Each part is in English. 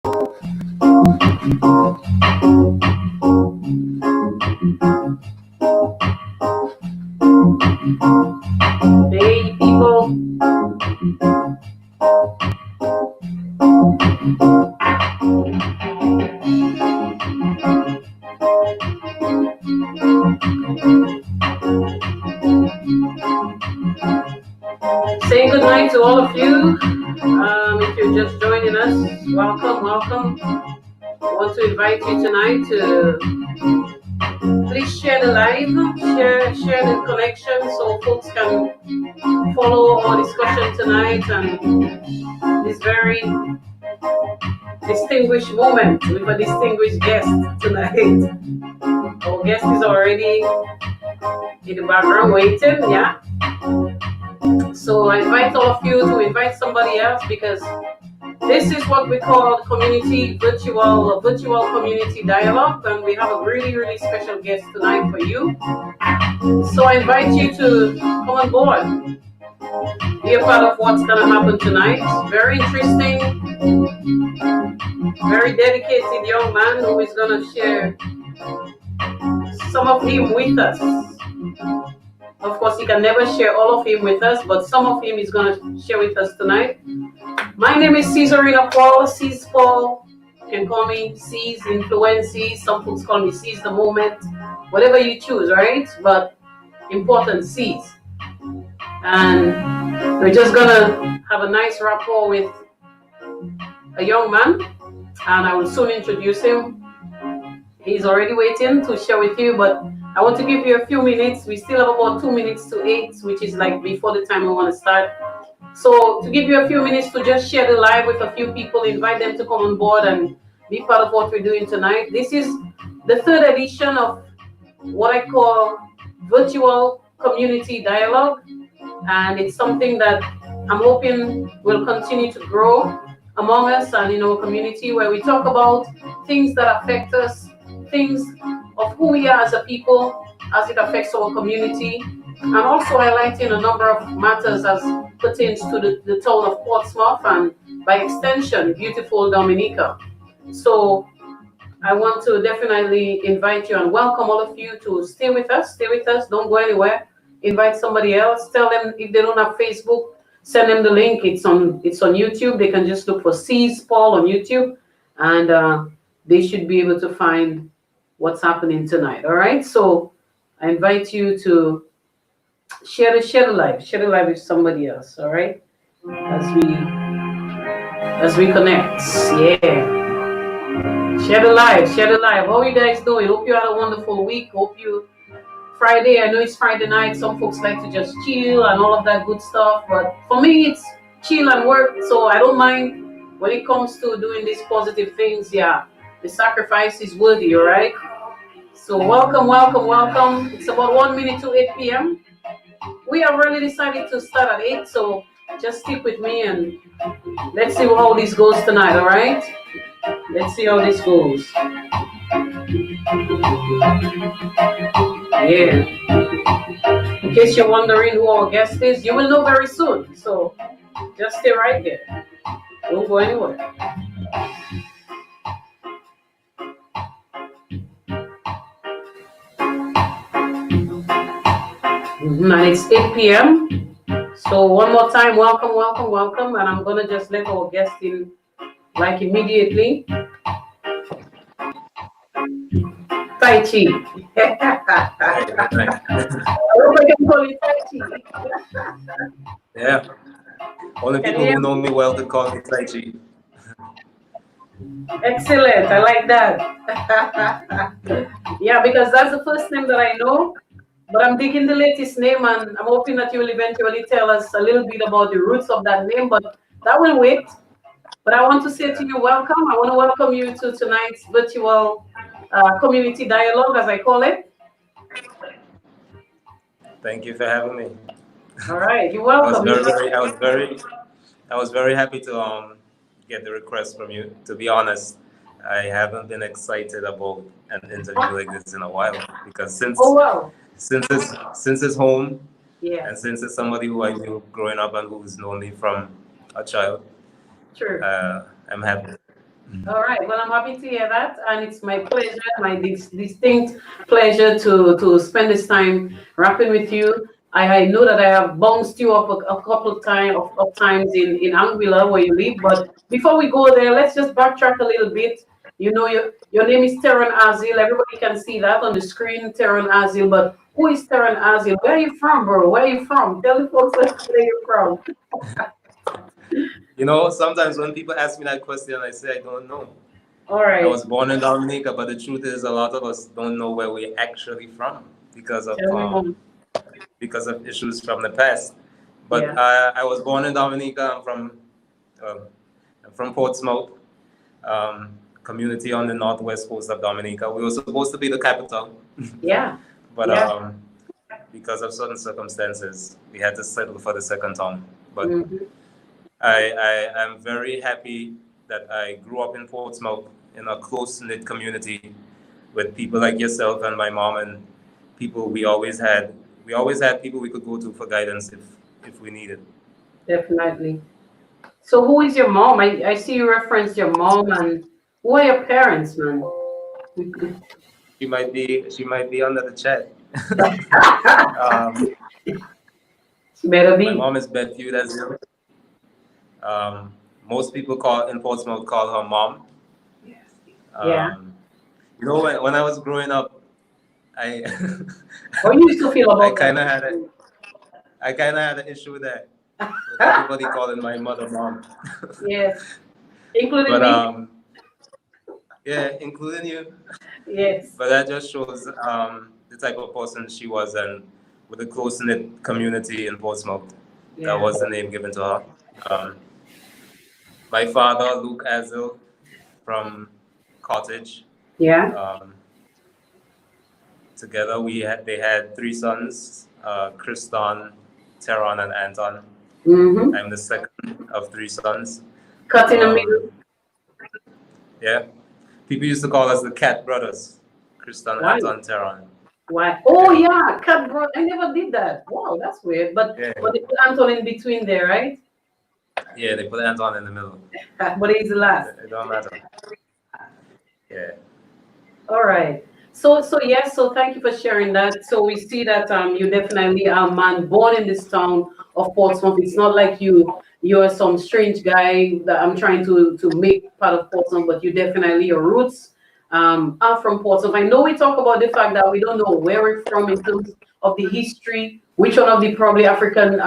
Hey, people. Saying good night to all of you. If you're just joining us, welcome, welcome. I want to invite you tonight to please share the live, share the connection so folks can follow our discussion tonight and this very distinguished moment with a distinguished guest tonight. Our guest is already in the background waiting, yeah. So I invite all of you to invite somebody else because this is what we call community virtual community dialogue, and we have a really, really special guest tonight for you. So I invite you to come on board, be a part of what's gonna happen tonight. Very interesting, very dedicated young man who is gonna share some of him with us. Of course, he can never share all of him with us, but some of him is gonna share with us tonight. My name is Caesarina Paul, C's Paul. You can call me C's Influency. Some folks call me C's the Moment. Whatever you choose, right? But important C's. And we're just gonna have a nice rapport with a young man, and I will soon introduce him. He's already waiting to share with you, but I want to give you a few minutes. We still have about 2 minutes to 8, which is like before the time we want to start. So to give you a few minutes to just share the live with a few people, invite them to come on board and be part of what we're doing tonight. This is the 3rd edition of what I call virtual community dialogue. And it's something that I'm hoping will continue to grow among us and in our community, where we talk about things that affect us, things of who we are as a people, as it affects our community, and also highlighting a number of matters as pertains to the town of Portsmouth and by extension, beautiful Dominica. So I want to definitely invite you and welcome all of you to stay with us, don't go anywhere. Invite somebody else, tell them if they don't have Facebook, send them the link. It's on YouTube. They can just look for C's Paul on YouTube, and they should be able to find what's happening tonight. All right. So I invite you to share the live with somebody else. All right. As we connect. Yeah. Share the live. How are you guys doing? Hope you had a wonderful week. Hope you Friday. I know it's Friday night. Some folks like to just chill and all of that good stuff. But for me, it's chill and work. So I don't mind when it comes to doing these positive things. Yeah. The sacrifice is worthy, all right? So welcome. It's about 1 minute to 8 p.m. We have really decided to start at 8, so just stick with me and let's see how this goes tonight, all right? Let's see how this goes. Yeah. In case you're wondering who our guest is, you will know very soon. So just stay right there. Don't go anywhere. And it's 8 p.m. So one more time, welcome. And I'm gonna just let our guest in like immediately. Tai Chi. I hope I can call you Tai Chi. Yeah. Only people who know me well could call me Tai Chi. Excellent. I like that. Yeah, because that's the first name that I know. But I'm digging the latest name, and I'm hoping that you will eventually tell us a little bit about the roots of that name, but that will wait. But I want to say to you, welcome. I want to welcome you to tonight's virtual community dialogue, as I call it. Thank you for having me. All right, you're welcome. I was very happy to get the request from you. To be honest, I haven't been excited about an interview like this in a while, because since it's home, yeah, and since it's somebody who I knew growing up and who's known me from a child, true. I'm happy. All right. Well, I'm happy to hear that, and it's my pleasure, my distinct pleasure to spend this time rapping with you. I know that I have bounced you up a couple of times in Anguilla where you live, but before we go there, let's just backtrack a little bit. You know, your name is Terron Azille. Everybody can see that on the screen, Terron Azille. But who is Terron Azille? Where are you from, bro? Where are you from? Tell the folks where you're from. You know, sometimes when people ask me that question, I say I don't know. All I right. was born in Dominica, but the truth is, a lot of us don't know where we're actually from because of Tell me more. issues from the past. But Yeah. I was born in Dominica. Um, I'm from Portsmouth, community on the northwest coast of Dominica. We were supposed to be the capital, Yeah. but Yeah. because of certain circumstances, we had to settle for the second town. But Mhm. I am very happy that I grew up in Portsmouth in a close knit community with people like yourself and my mom and people we always had people we could go to for guidance if we needed. Definitely. So who is your mom? I see you reference your mom, and who are your parents, man? She might be under the chat. um, Better my be. mom is Bethude Azille. Most people call in Portsmouth call her mom. Yeah. Um, you know, when I was growing up, I How you used to feel I about that? kind of had a I kind of had an issue with that, with everybody calling my mother mom. Yes, including But me. yeah, including you. Yes. But that just shows the type of person she was, and with a close knit community in Portsmouth, that Yeah. was the name given to her. Um, my father, Luke Azille, from Cottage. Yeah. Um, Together, they had three sons: Kriston, Terron, and Anton. Mm-hmm. I'm the second of three sons. Cut in the Um, middle. yeah, people used to call us the Cat Brothers: Kriston, Why? Anton, Terron. Why? Oh Yeah, yeah, cut bro. I never did that. Wow, that's weird. yeah, But they put Anton in between there, right? yeah. They put Anton in the middle. But he's the last. It don't matter. Yeah. All right. So yes, so thank you for sharing that. So we see that you definitely are a man born in this town of Portsmouth. It's not like you're some strange guy that I'm trying to make part of Portsmouth, but you definitely your roots are from Portsmouth. I know we talk about the fact that we don't know where we're from in terms of the history, which one of the probably African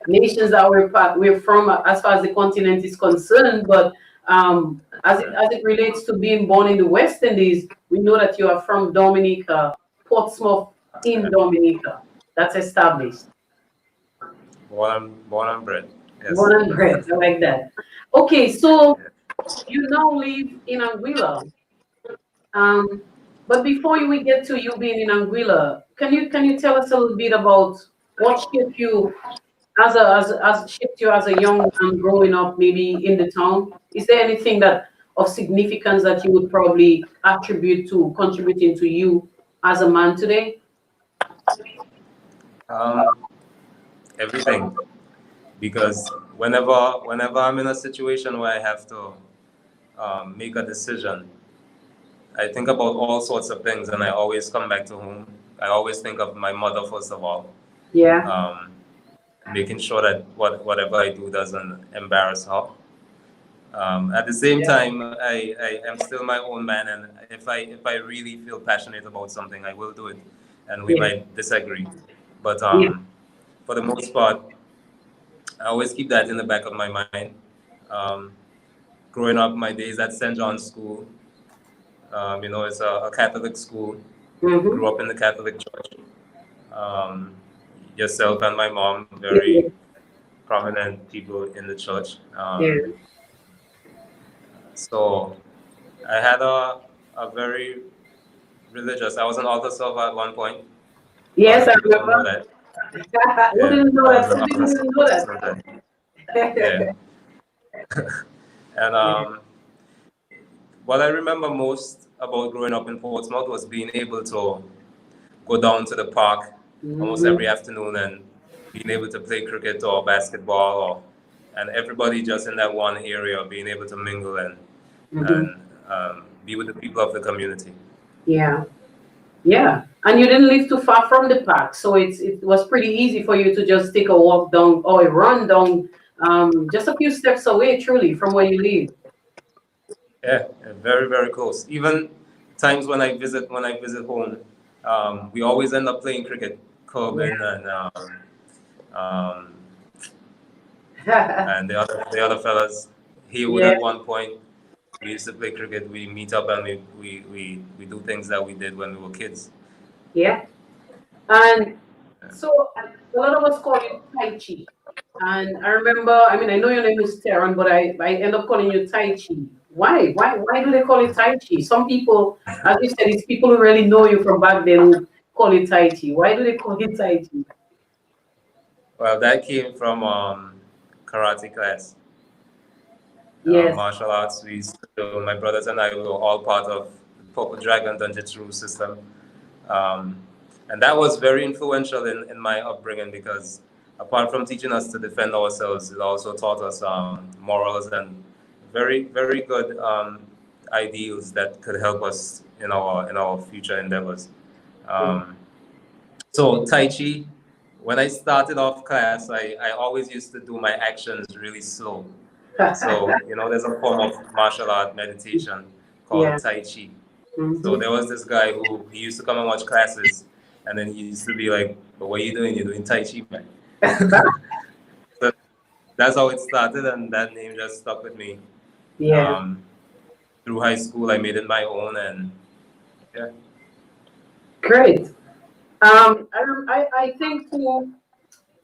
nations that we're from as far as the continent is concerned, but as it relates to being born in the West Indies, we know that you are from Dominica, Portsmouth in Dominica. That's established. Born and bred. Yes. Born and bred. I like that. Okay, so you now live in Anguilla. Um, but before we get to you being in Anguilla, can you tell us a little bit about what shaped you as shaped you as a young man growing up maybe in the town? Is there anything that of significance that you would probably attribute to contributing to you as a man today? Um, Everything, because whenever I'm in a situation where I have to make a decision, I think about all sorts of things, and I always come back to home. I always think of my mother first of all, Yeah, um, making sure that whatever I do doesn't embarrass her. At the same yeah, time, I am still my own man, and if I really feel passionate about something, I will do it, and we yeah, might disagree, but yeah, for the most part, I always keep that in the back of my mind. Um, Growing up, my days at St. John's School, it's a Catholic school. mm-hmm. Grew up in the Catholic Church. Um, Yourself and my mom, Yeah, very prominent people in the church. yeah. So I had a very religious. I was an altar server at one point. A lot Yes, of I people don't know remember. that. Who Yeah, didn't know I that? was an Some people altar didn't know server. that. Sometimes. Yeah, and Yeah. what I remember most about growing up in Portsmouth was being able to go down to the park almost Mhm. every afternoon and being able to play cricket or basketball, and everybody just in that one area being able to mingle and and be with the people of the community. Yeah. Yeah. And you didn't live too far from the park, so it was pretty easy for you to just take a walk down or a run down, just a few steps away, truly, from where you live. Yeah, very very close. Even times when I visit home, we always end up playing cricket. Corbin um, and the other fellas. He would Yeah. at one point. We used to play cricket. We meet up and we do things that we did when we were kids. Yeah. And so a lot of us call you Tai Chi. And I remember, I mean, I know your name is Terron, but I end up calling you Tai Chi. Why? Why do they call it Tai Chi? Some people, as you said, it's people who really know you from back then who call it Tai Chi. Why do they call it Tai Chi? Well, that came from karate class, Yes. martial arts. My brothers and I were all part of the Purple Dragon Dunjitsu system. Um, and that was very influential in my upbringing because apart from teaching us to defend ourselves, it also taught us morals and very, very good ideals that could help us in our future endeavors. Um, so Tai Chi, when I started off class, I always used to do my actions really slow. So, there's a form of martial art meditation Yeah. called Tai Chi. So Mhm. there was this guy who he used to come and watch classes, and then he used to be like, "But what are you doing? You're doing Tai Chi, man." So that's how it started, and that name just stuck with me. Yeah. Um, Through high school, I made it my own, and yeah. Great. I think too,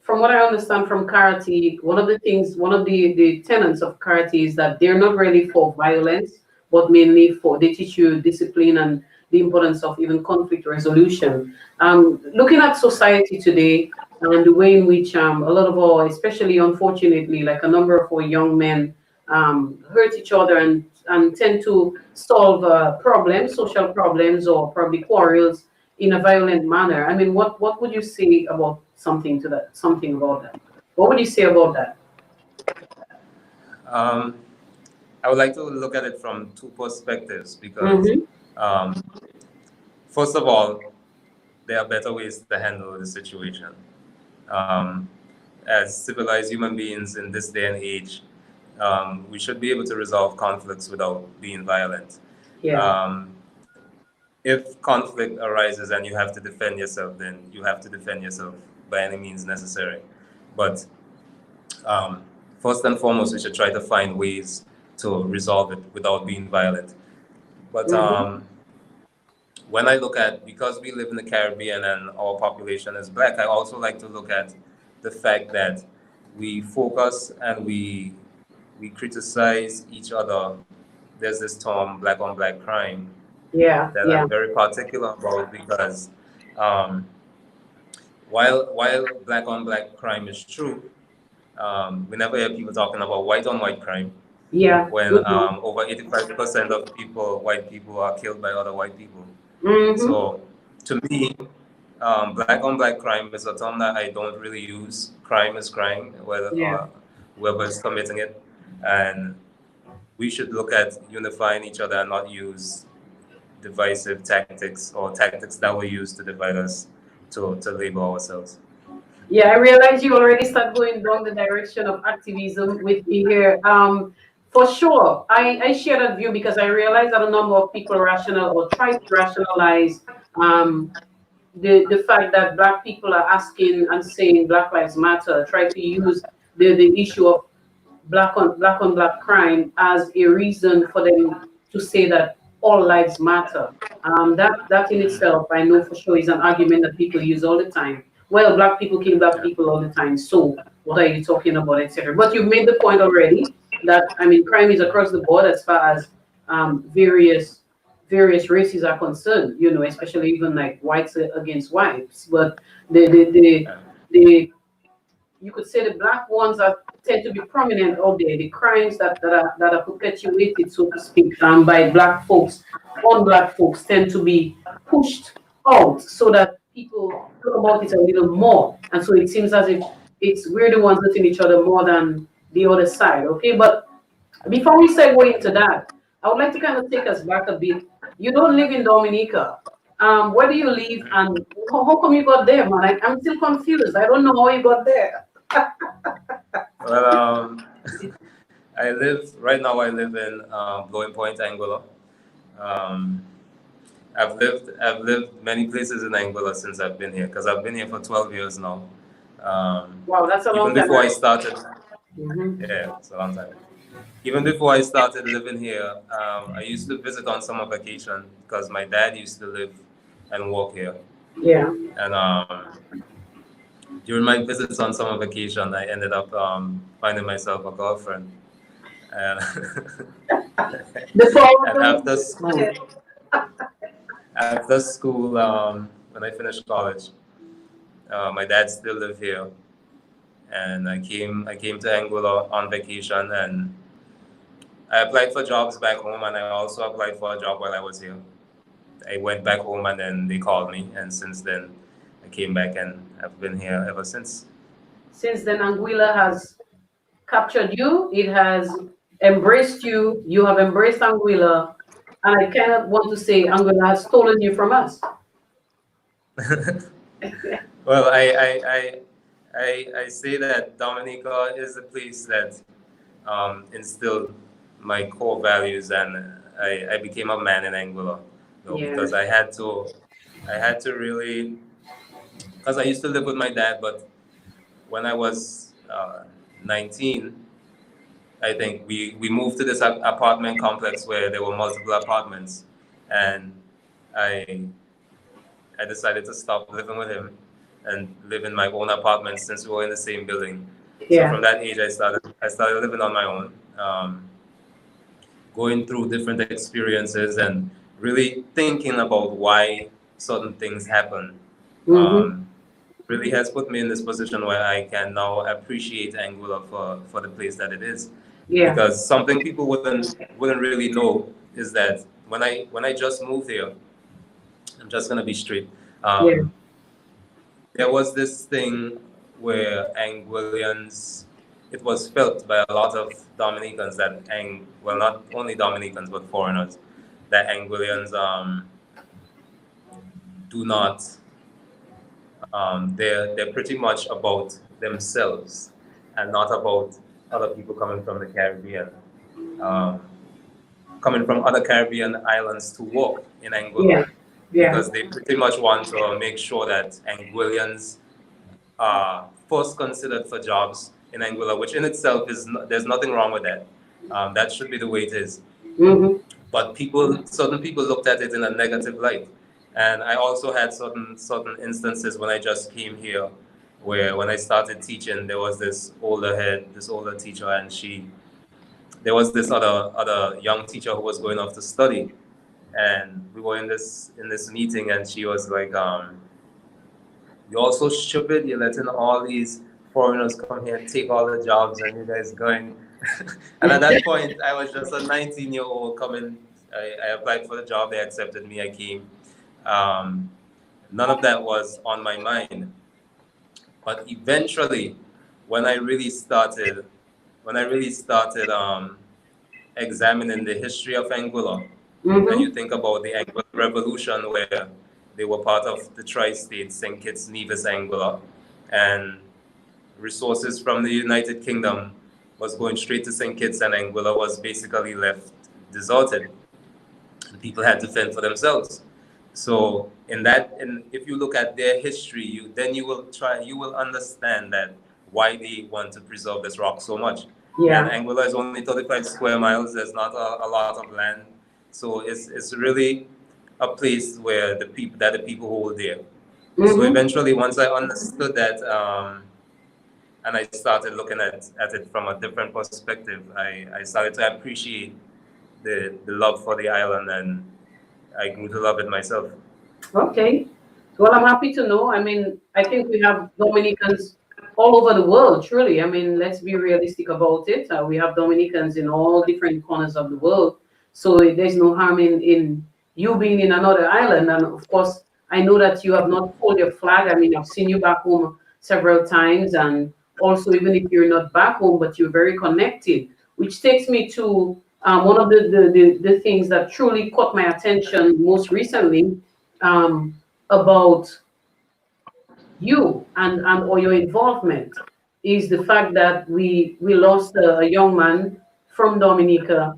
from what I understand from karate, one of the things, one of the tenets of karate is that they're not really for violence, but mainly for they teach you discipline and the importance of even conflict resolution. Looking at society today and the way in which a lot of our, especially unfortunately, like a number of our young men hurt each other and tend to solve problems, social problems, or probably quarrels in a violent manner. I mean, what would you say about something about that? What would you say about that? Um, I would like to look at it from two perspectives because, Mm-hmm. um, first of all, there are better ways to handle the situation. Um, as civilized human beings in this day and age, we should be able to resolve conflicts without being violent. Yeah. Um, if conflict arises and you have to defend yourself, then you have to defend yourself by any means necessary. But um, first and foremost, we should try to find ways to resolve it without being violent. But Mm-hmm. when I look at, because we live in the Caribbean and our population is black, I also like to look at the fact that we focus and we criticize each other. There's this term, black on black crime, Yeah. that Yeah. I'm very particular about because um, while black on black crime is true, we never hear people talking about white on white crime Yeah. when Mm-hmm. over 85% of white people, are killed by other white people. Mm-hmm. So to me, black on black crime is a term that I don't really use. Crime is crime, whether Yeah. whoever is committing it, and we should look at unifying each other and not use divisive tactics or tactics that were used to divide us to label ourselves. Yeah, I realize you already start going down the direction of activism with me here. For sure, I share that view because I realize that a number of people rational or try to rationalize um, the fact that black people are asking and saying Black Lives Matter, try to use the issue of black on black crime as a reason for them to say that all lives matter. That in itself, I know for sure, is an argument that people use all the time. Well, black people kill black Yeah. people all the time, so what are you talking about, etc. But you've made the point already that I mean, crime is across the board as far as various races are concerned. Especially even like whites against whites. But the the the, Yeah. the you could say the black ones that tend to be prominent out there, the crimes that are perpetuated, so to speak, by black folks on black folks tend to be pushed out so that people talk about it a little more. And so it seems as if we're the ones hurting each other more than the other side. Okay, but before we segue into that, I would like to kind of take us back a bit. You don't live in Dominica. Where do you live, and how come you got there, man? I'm still confused. I don't know how you got there. Well, I live right now. I live in Blowing Point, Anguilla. Um, I've lived many places in Anguilla since I've been here because I've been here for 12 years now. Wow, that's a Even long time, before I right? started, Mm-hmm. yeah, it's a long time. Even before I started living here, I used to visit on summer vacation because my dad used to live and work here. Yeah. And during my visits on summer vacation, I ended up finding myself a girlfriend. And, The and problem. after school, when I finished college, my dad still lived here, and I came to Anguilla on vacation, and I applied for jobs back home, and I also applied for a job while I was here. I went back home, and then they called me, and since then, I came back, and I've been here ever since. Since then, Anguilla has captured you. It has embraced you. You have embraced Anguilla, and I cannot want to say Anguilla has stolen you from us. Well, I say that Dominica is a place that instilled my core values, and I became a man in Anguilla, Yeah. because I had to really, because I used to live with my dad, but when I was 19, I think we moved to this apartment complex where there were multiple apartments, and I I decided to stop living with him and live in my own apartment since we were in the same building. So Yeah. from that age, I started living on my own, going through different experiences and really thinking about why certain things happen. Mm-hmm. Um, really has put me in this position where I can now appreciate Anguilla for the place that it is. Yeah. Because something people wouldn't really know is that when I just moved here, I'm just gonna be straight. Yeah. Um, there was this thing where Anguillians, it was felt by a lot of Dominicans that well, not only Dominicans but foreigners, that Anguillians do not, they're pretty much about themselves and not about other people coming from the Caribbean, um, coming from other Caribbean islands to work in Yeah. Anguilla, Yeah. because they pretty much want to make sure that Anguillians first considered for jobs in Anguilla, which in itself there's nothing wrong with that. That should be the way it is. Mm-hmm. But certain people looked at it in a negative light, and I also had certain instances when I just came here, where when I started teaching, there was this older teacher, and there was this other young teacher who was going off to study, and we were in this meeting, and she was like, you're also stupid. You're letting all these foreigners come here and take all the jobs, and you guys going. And at that point, I was just a 19-year-old coming. I applied for the job. They accepted me. I came. Um, None of that was on my mind. But eventually, when I really started, when I really started examining the history of Anguilla, and you Mm-hmm. think about the Anguilla Revolution, where they were part of the tri-state, St. Kitts, Nevis, Anguilla, and resources from the United Kingdom was going straight to St. Kitts, and Anguilla was basically left deserted. The people had to fend for themselves. So and if you look at their history, you will understand that why they want to preserve this rock so much. And Yeah. Anguilla is only 35 square miles. There's not a lot of land, so it's really a place where the people hold dear. So Mm-hmm. eventually, once I understood that, and I started looking at it from a different perspective, I started to appreciate the love for the island, and I grew to love it myself. Okay. Well, I'm happy to know. I mean, I think we have Dominicans all over the world, truly. I mean, let's be realistic about it. We have Dominicans in all different corners of the world. So there's no harm in you being in another island. And of course, I know that you have not pulled your flag. I mean, I've seen you back home several times. And also, even if you're not back home, but you're very connected, which takes me to one of the things that truly caught my attention most recently, about you and or your involvement, is the fact that we lost a young man from Dominica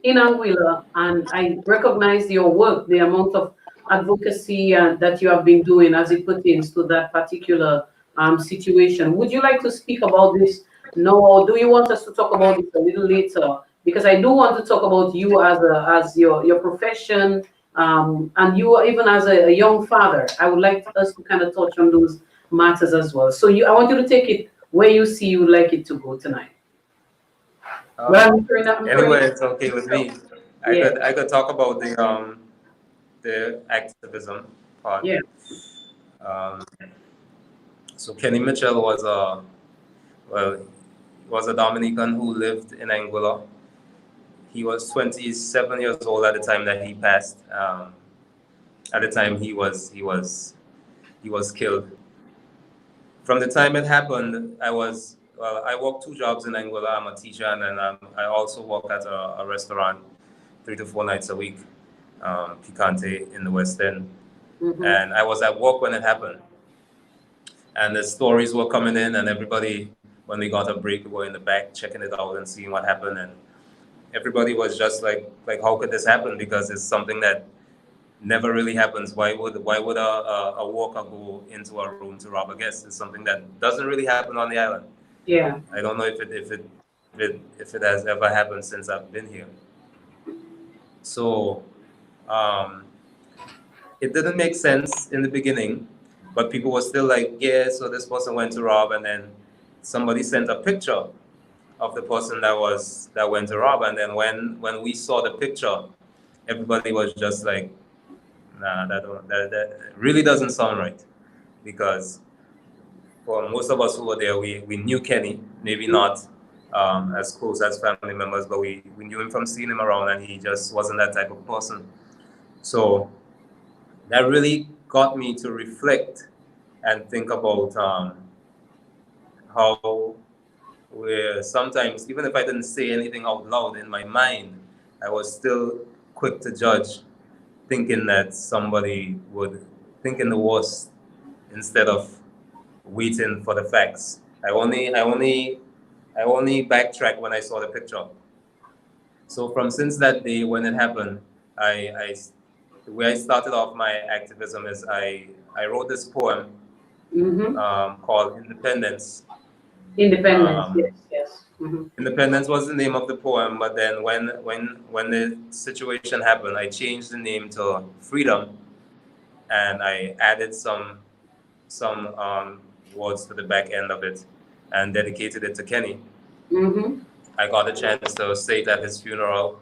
in Anguilla, and I recognize your work, the amount of advocacy that you have been doing as it pertains to that particular situation. Would you like to speak about this now, or do you want us to talk about it a little later? Because I do want to talk about you as your profession, and you even as a young father. I would like us to kind of touch on those matters as well. So I want you to take it where you see you would like it to go tonight. Well, Anyway, it's okay with me. Yeah. I could talk about the activism part. Yeah. Um, so Kenny Mitchell was a well was a Dominican who lived in Anguilla. He was 27 years old at the time that he passed. At the time he was killed. From the time it happened, I work two jobs in Anguilla. I'm a teacher, and then I also work at a restaurant 3 to 4 nights a week, Picante in the West End. And I was at work when it happened. And the stories were coming in, and everybody, when we got a break, we were in the back checking it out and seeing what happened. And everybody was just like how could this happen? Because it's something that never really happens. Why would a worker go into a room to rob a guest? It's something that doesn't really happen on the island. Yeah. I don't know if it has ever happened since I've been here. So it didn't make sense in the beginning, but people were still like, yeah, so this person went to rob, and then somebody sent a picture of the person that went to rob, and then when we saw the picture, everybody was just like, nah, that really doesn't sound right, because for most of us who were there, we knew Kenny, maybe not as close as family members, but we knew him from seeing him around, and he just wasn't that type of person. So that really got me to reflect and think about how we're sometimes, even if I didn't say anything out loud in my mind, I was still quick to judge, thinking that somebody would think in the worst instead of waiting for the facts. I only backtracked when I saw the picture. So from since that day when it happened, the way I started off my activism is I wrote this poem called Independence. Independence. Yes. Yes. Independence was the name of the poem, but then when the situation happened, I changed the name to Freedom, and I added some words to the back end of it, and dedicated it to Kenny. I got a chance to say it at his funeral,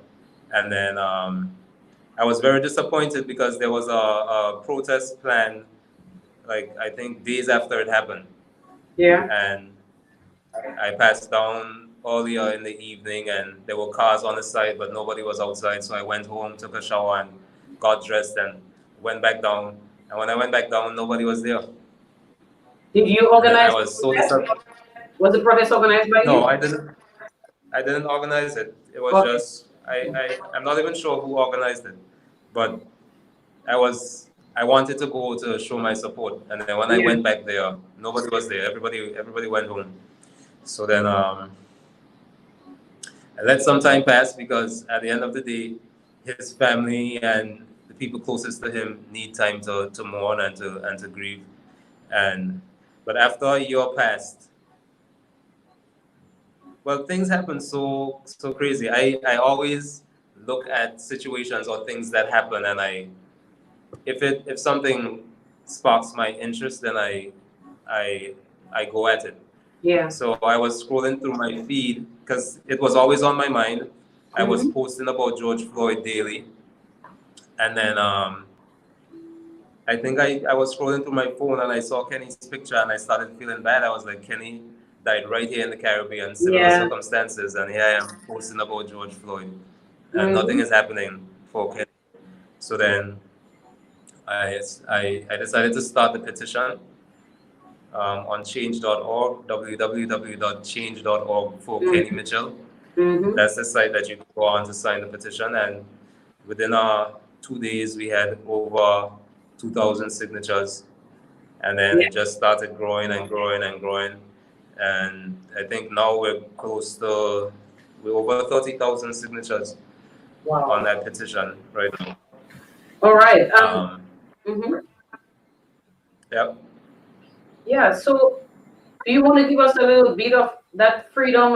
and then I was very disappointed because there was a protest planned, like I think days after it happened. Yeah. And I passed down earlier in the evening, and there were cars on the side, but nobody was outside. So I went home, took a shower, and got dressed, and went back down. And when I went back down, nobody was there. Did you And then I organize was so disappointed. Was the protest organized by you? No, I didn't. I didn't organize it. It was Okay. just I'm not even sure who organized it, but I wanted to go to show my support, and then when I went back there, nobody was there. Everybody went home. So then I let some time pass, because at the end of the day, his family and the people closest to him need time to mourn and to grieve. But after a year passed, well, things happen so crazy. I always look at situations or things that happen, and if something sparks my interest, then I go at it. Yeah. So I was scrolling through my feed because it was always on my mind. I was posting about George Floyd daily, and then I think I was scrolling through my phone and I saw Kenny's picture, and I started feeling bad. I was like, Kenny died right here in the Caribbean, similar circumstances, and here I am posting about George Floyd, and nothing is happening for Kenny. So then I decided to start the petition on change.org, www.change.org for Kenny Mitchell. Mm-hmm. That's the site that you go on to sign the petition. And within 2 days, we had over 2,000 signatures. And then Yeah. it just started growing and growing and growing. And I think now we're over 30,000 signatures on that petition right now. All right. Mm-hmm. Yep. Yeah. So, do you want to give us a little bit of that freedom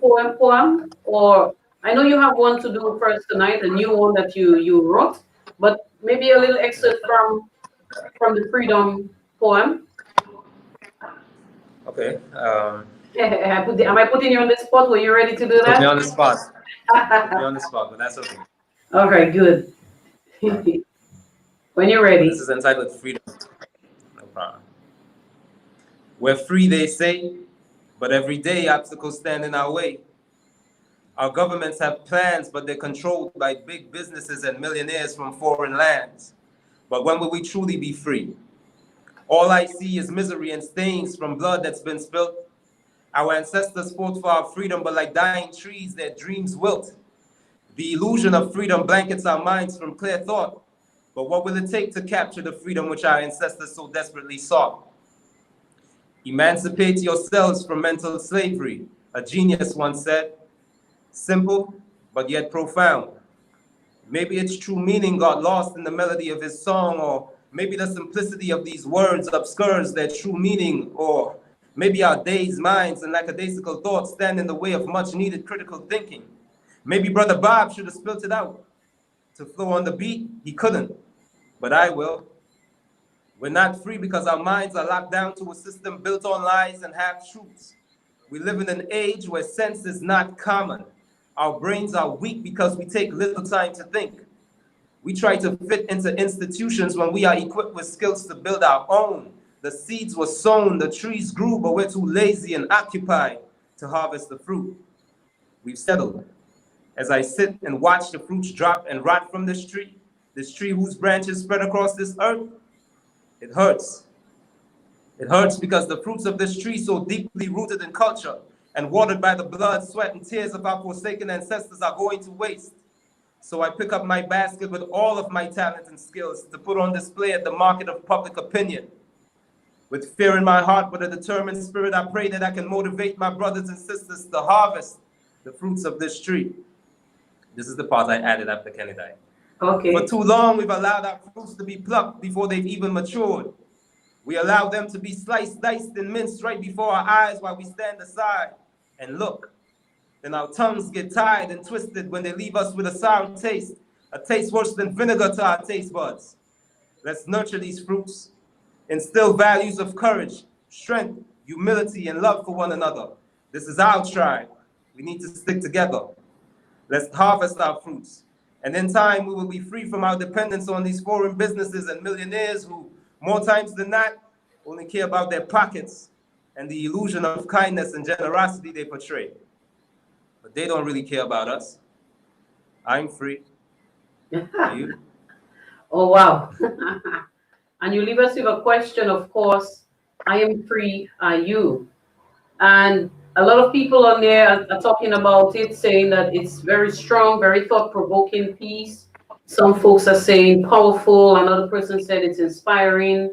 poem, or I know you have one to do first tonight, a new one that you wrote, but maybe a little excerpt from the freedom poem. Okay. Am I putting you on the spot? Were you ready to do Put me that? on the spot. Put me on the spot, but that's okay. All right, good. When you're ready. This is entitled Freedom. No problem. We're free, they say, but every day obstacles stand in our way. Our governments have plans, but they're controlled by big businesses and millionaires from foreign lands. But when will we truly be free? All I see is misery and stains from blood that's been spilled. Our ancestors fought for our freedom, but like dying trees, their dreams wilt. The illusion of freedom blankets our minds from clear thought. But what will it take to capture the freedom which our ancestors so desperately sought? Emancipate yourselves from mental slavery, a genius once said. Simple, but yet profound. Maybe its true meaning got lost in the melody of his song, or maybe the simplicity of these words obscures their true meaning, or maybe our dazed minds and lackadaisical thoughts stand in the way of much needed critical thinking. Maybe Brother Bob should have spilt it out. To flow on the beat, he couldn't, but I will. We're not free because our minds are locked down to a system built on lies and half-truths. We live in an age where sense is not common. Our brains are weak because we take little time to think. We try to fit into institutions when we are equipped with skills to build our own. The seeds were sown, the trees grew, but we're too lazy and occupied to harvest the fruit. We've settled. As I sit and watch the fruits drop and rot from this tree whose branches spread across this earth, it hurts. It hurts because the fruits of this tree, so deeply rooted in culture and watered by the blood, sweat, and tears of our forsaken ancestors, are going to waste. So I pick up my basket with all of my talent and skills to put on display at the market of public opinion. With fear in my heart, but a determined spirit, I pray that I can motivate my brothers and sisters to harvest the fruits of this tree. This is the part I added after Kenny died. Okay. For too long, we've allowed our fruits to be plucked before they've even matured. We allow them to be sliced, diced, and minced right before our eyes while we stand aside and look. Then our tongues get tied and twisted when they leave us with a sour taste, a taste worse than vinegar to our taste buds. Let's nurture these fruits, instill values of courage, strength, humility, and love for one another. This is our tribe. We need to stick together. Let's harvest our fruits. And in time, we will be free from our dependence on these foreign businesses and millionaires who, more times than not, only care about their pockets and the illusion of kindness and generosity they portray. But they don't really care about us. I'm free. Are you? Oh, wow. And you leave us with a question, of course. I am free, are you? And a lot of people on there are talking about it, saying that it's very strong, very thought-provoking piece. Some folks are saying powerful. Another person said it's inspiring.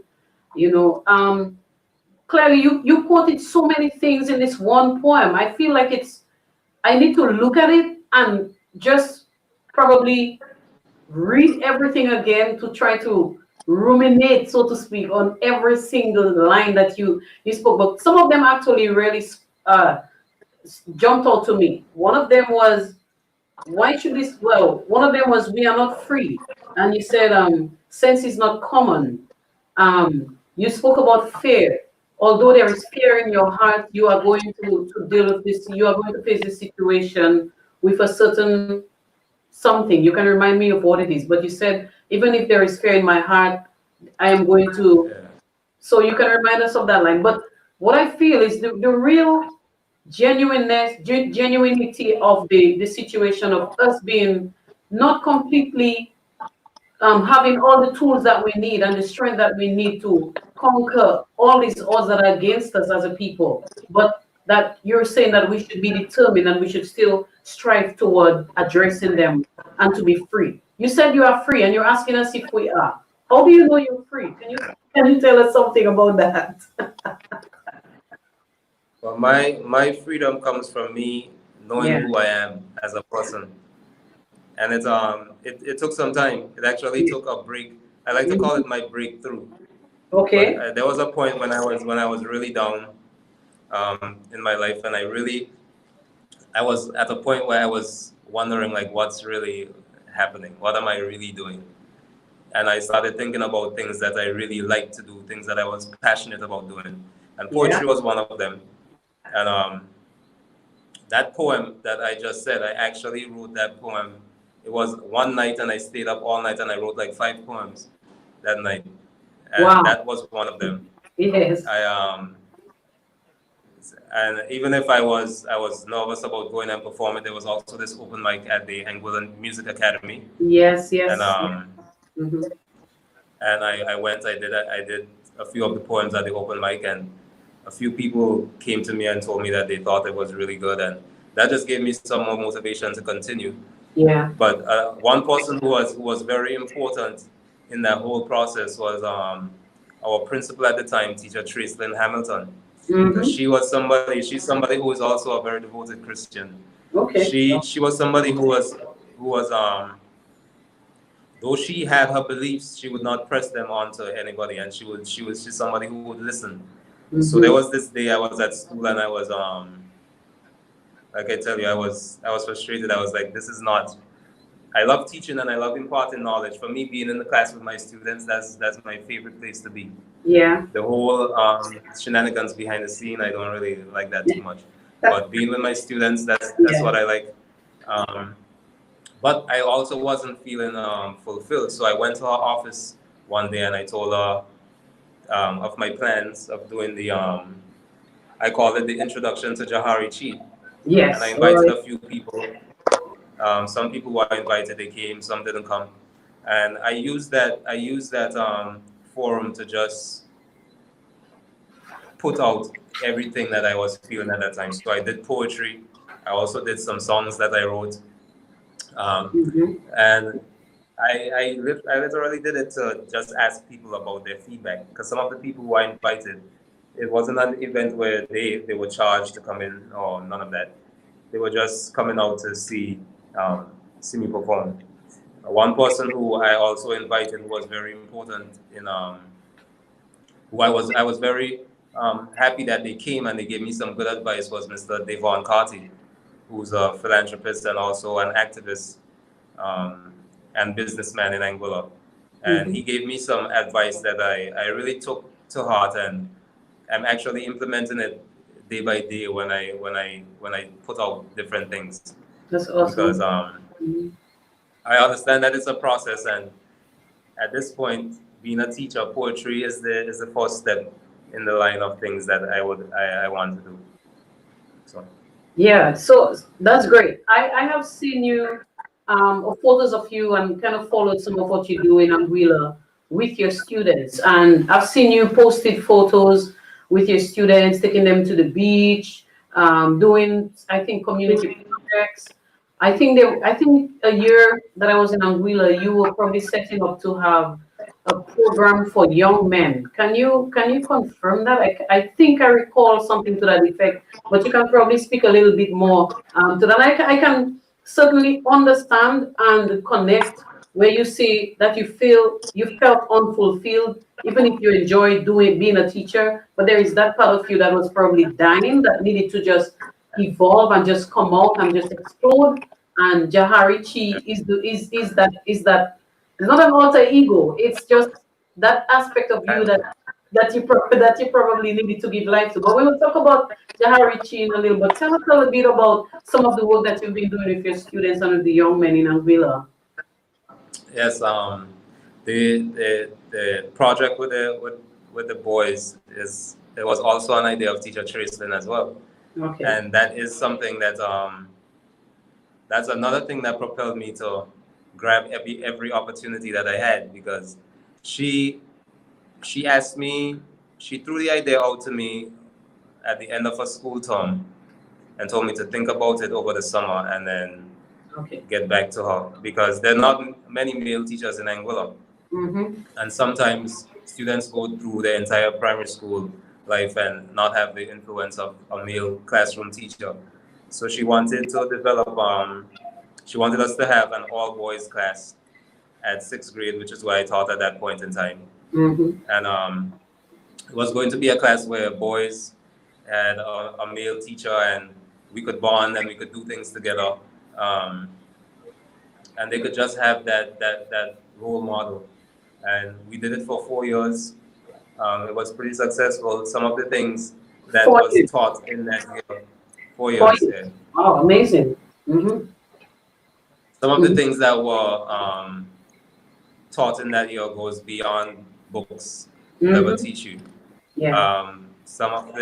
Clearly, you quoted so many things in this one poem. I feel like I need to look at it and just probably read everything again to try to ruminate, so to speak, on every single line that you spoke. But some of them actually really jumped out to me. One of them was, one of them was, we are not free. And you said, sense is not common. You spoke about fear. Although there is fear in your heart, you are going to deal with this, you are going to face this situation with a certain something. You can remind me of what it is, but you said, even if there is fear in my heart, I am going to. So you can remind us of that line. But what I feel is the real genuinity of the situation of us being not completely having all the tools that we need and the strength that we need to conquer all these odds that are against us as a people. But that you're saying that we should be determined and we should still strive toward addressing them and to be free. You said you are free and you're asking us if we are. How do you know you're free? Can you tell us something about that? Well, my freedom comes from me knowing Yeah. who I am as a person, and it took some time. It actually took a break. I like to call it my breakthrough. But Okay. there was a point when I was really down in my life, and I was at a point where I was wondering like what's really happening, what am I really doing, and I started thinking about things that I really liked to do, things that I was passionate about doing, and Yeah. poetry was one of them. And that poem that I just said, I actually wrote that poem. It was one night, and I stayed up all night, and I wrote like 5 poems that night, and Wow. that was one of them. Yes. I And even if I was nervous about going and performing, there was also this open mic at the Anguillan Music Academy, Yes. and Yes. Hmm. I went. I did a few of the poems at the open mic, and a few people came to me and told me that they thought it was really good, and that just gave me some more motivation to continue. Yeah. But one person who was very important in that whole process was our principal at the time, teacher Trace Lynn Hamilton, because Hmm. she's somebody who is also a very devoted Christian. Okay. She was somebody who was though she had her beliefs, she would not press them onto anybody, and she's somebody who would listen. So there Hmm. was this day I was at school, and I was like I tell you, I was frustrated. I was like, this is not. I love teaching and I love imparting knowledge. For me, being in the class with my students, that's my favorite place to be. Yeah. The whole shenanigans behind the scene, I don't really like that too much. But being with my students, that's Yeah. what I like. Um, but I also wasn't feeling fulfilled, so I went to her office one day and I told her of my plans of doing the I call it the introduction to Jahari Chi, and I Yes. All invited right. a few people. Some people who I invited, they came, some didn't come, and I used that forum to just put out everything that I was feeling at that time. So I did poetry. I also did some songs that I wrote, um, Hmm. and I literally did it to just ask people about their feedback, because some of the people who I invited, it wasn't an event where they were charged to come in or none of that. They were just coming out to um, see me perform. One person who I also invited, who was very important in who I was very happy that they came and they gave me some good advice, was Mr. Devon Carty, who's a philanthropist and also an activist um, and businessman in Angola. And Hmm. he gave me some advice that I really took to heart, and I'm actually implementing it day by day when I put out different things, That's because awesome. Mhm. I understand that it's a process, and at this point, being a teacher, poetry is the first step in the line of things that I want to do. So Yeah, so that's great. I have seen you, or photos of you, and kind of followed some of what you do in Anguilla with your students. And I've seen you posted photos with your students, taking them to the beach, doing, I think, community projects. I think a year that I was in Anguilla, you were probably setting up to have a program for young men. Can you confirm that? I think I recall something to that effect, but you can probably speak a little bit more to that. I can certainly understand and connect where you see that you felt unfulfilled, even if you enjoy doing being a teacher, but there is that part of you that was probably dying that needed to just evolve and just come out and just explode. And Jahari Chi is that it's not an alter ego. It's just that aspect of you kind that you probably needed to give life to. But we will talk about Jaharichi in a little bit. Tell us a little bit about some of the work that you've been doing with your students and with the young men in Anguilla. yes, the project with the boys is it was also an idea of teacher Tracelyn as well, Okay. and that is something that's another thing that propelled me to grab every opportunity that I had, because she she asked me, she threw the idea out to me, at the end of a school term and told me to think about it over the summer and then get back to her, because there are not many male teachers in Anguilla. And sometimes students go through their entire primary school life and not have the influence of a male classroom teacher. So she wanted to develop, she wanted us to have an all-boys class at 6th grade, which is what I taught at that point in time. And it was going to be a class where boys had a male teacher and we could bond and we could do things together. And they could just have that role model. And we did it for 4 years. It was pretty successful. Some of the things that was taught in that year, 4 years. Yeah. Oh, amazing. Some of the things that were taught in that year goes beyond books that will teach you. Some of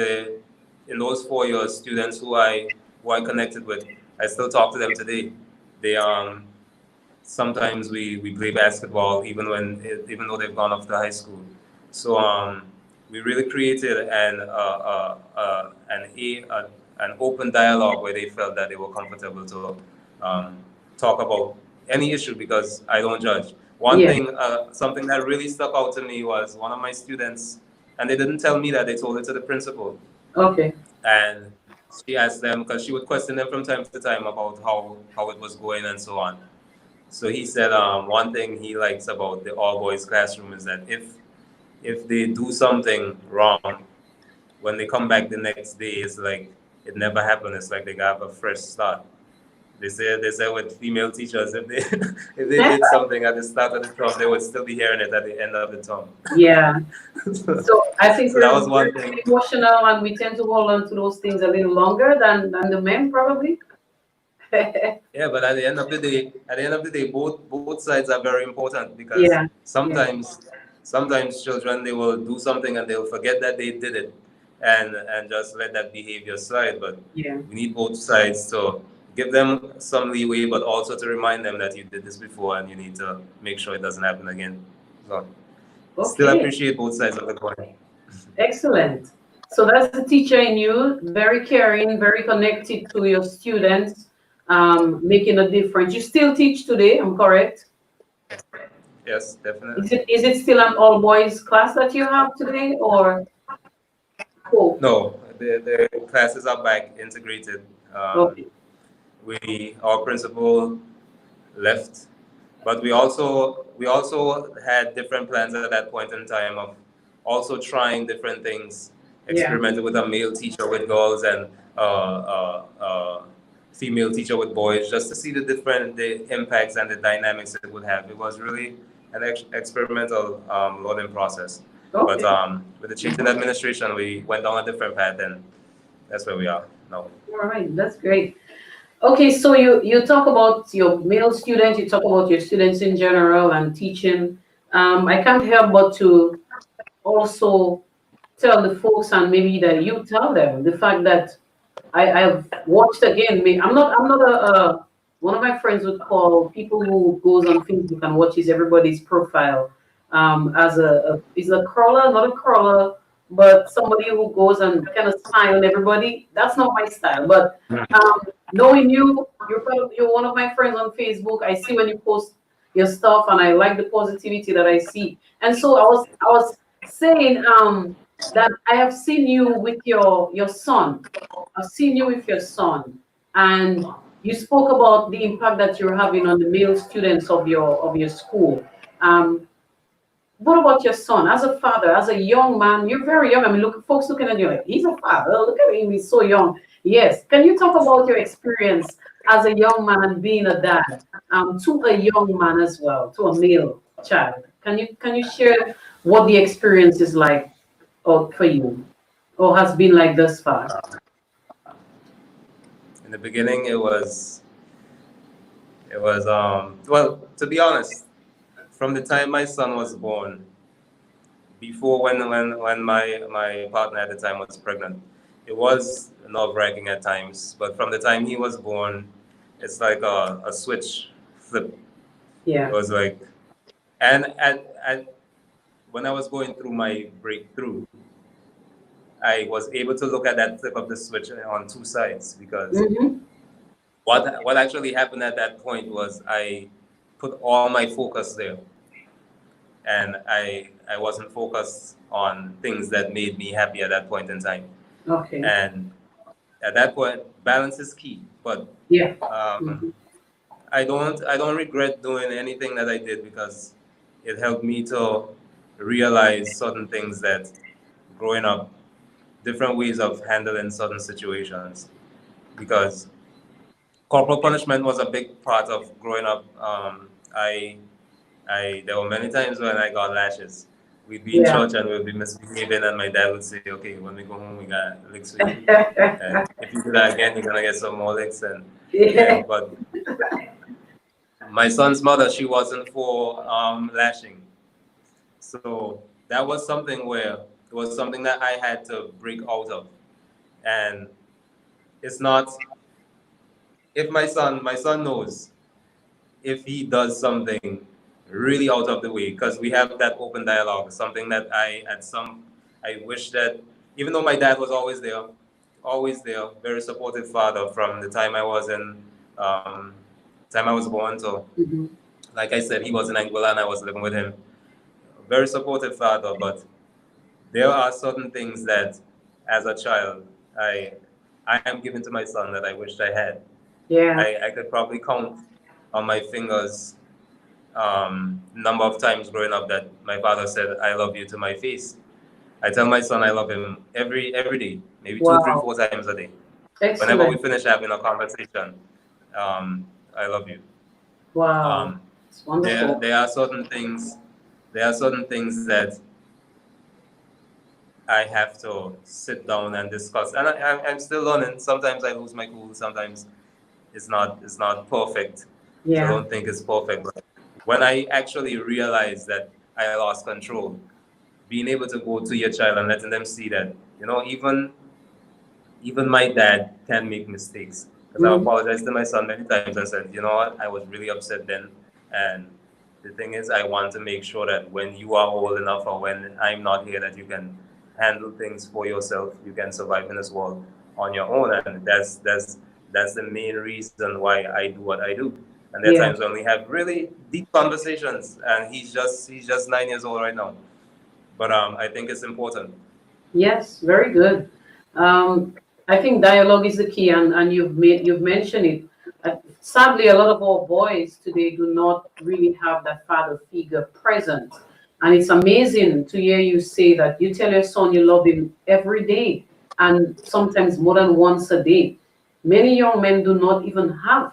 in those 4 years, students who I connected with, I still talk to them today. They sometimes we play basketball even though they've gone off to high school. So we really created an open dialogue where they felt that they were comfortable to talk about any issue, because I don't judge. One thing, something that really stuck out to me was one of my students, and they didn't tell me that, they told it to the principal. And she asked them, because she would question them from time to time about how it was going and so on. So he said one thing he likes about the all-boys classroom is that if they do something wrong, when they come back the next day, it's like it never happened. It's like they got a fresh start. They say with female teachers, if they did something at the start of the term, they would still be hearing it at the end of the term. So I think that was one thing. Emotional, and we tend to hold on to those things a little longer than the men, probably. Yeah, but at the end of the day, both sides are very important, because sometimes children, they will do something and they'll forget that they did it and just let that behavior slide. But we need both sides to give them some leeway, but also to remind them that you did this before and you need to make sure it doesn't happen again. So still appreciate both sides of the coin. Excellent. So that's the teacher in you, very caring, very connected to your students, making a difference. You still teach today, I'm correct? Yes, definitely. Is it still an all-boys class that you have today, or? No, the classes are back integrated. Our principal left, but we also had different plans at that point in time of also trying different things, experimented with a male teacher with girls and female teacher with boys, just to see the impacts and the dynamics it would have. It was really an experimental learning process. But with the change in administration, we went down a different path, and that's where we are now. All right, that's great. Okay, so you talk about your male students, you talk about your students in general and teaching. I can't help but to also tell the folks, and maybe that you tell them, the fact that I've watched again. I'm not a one of my friends would call people who goes on Facebook and watches everybody's profile as is a crawler, not a crawler, but somebody who goes and kind of smile on everybody. That's not my style. But knowing you, you're one of my friends on Facebook. I see when you post your stuff, and I like the positivity that I see. And so I was saying that I have seen you with your son. I've seen you with your son, and you spoke about the impact that you're having on the male students of your school. What about your son? As a father, as a young man, you're very young. I mean, folks looking at you like, he's a father. Look at him, he's so young. Yes. Can you talk about your experience as a young man being a dad to a young man as well, to a male child? Can you share what the experience is like for you, or has been like thus far? In the beginning, it was well, to be honest, from the time my son was born, before when my partner at the time was pregnant, it was nerve-wracking at times. But from the time he was born, it's like a switch flip. Yeah. It was like, and when I was going through my breakthrough, I was able to look at that flip of the switch on two sides, because what actually happened at that point was I put all my focus there, and I wasn't focused on things that made me happy at that point in time. Okay. And at that point, balance is key. But Yeah. I don't regret doing anything that I did, because it helped me to realize certain things that growing up, different ways of handling certain situations. Because corporal punishment was a big part of growing up. There were many times when I got lashes. We'd be in Yeah. church and we'd be misbehaving, and my dad would say, "Okay, when we go home, we got licks for you. And if you do that again, you're gonna get some more licks." And Yeah. but my son's mother, she wasn't for lashing, so that was something where it was something that I had to break out of. And it's not, if my son knows if he does something really out of the way, because we have that open dialogue, something that I wish that, even though my dad was always there, very supportive father from the time um, time I was born. So, like I said, he was in Angola and I was living with him. Very supportive father, but there are certain things that, as a child, I I am giving to my son that I wished I had. Yeah. I could probably count on my fingers number of times growing up that my father said "I love you" to my face. I tell my son I love him every day, maybe two, three, Wow. 4 times a day. Whenever we Excellent. finish having a conversation, I love you. Wow. Um, It's there wonderful. there are certain things that I have to sit down and discuss, and I'm still learning. Sometimes I lose my cool. Sometimes it's not perfect. So I Yeah. don't think it's perfect. But when I actually realize that I lost control, being able to go to your child and letting them see that, even my dad can make mistakes. Because I Mm. apologized to my son many times and said, you know what, I was really upset then. And the thing is, I want to make sure that when you are old enough, or when I'm not here, that you can handle things for yourself. You can survive in this world on your own. And that's the main reason why I do what I do. And there are Yeah. times when we have really deep conversations, and he's just 9 years old right now. But I think it's important. Yes. Very good. Um, I think dialogue is the key, and you've mentioned it. Sadly, a lot of our boys today do not really have that father figure present, and it's amazing to hear you say that you tell your son you love him every day, and sometimes more than once a day. Many young men do not even have.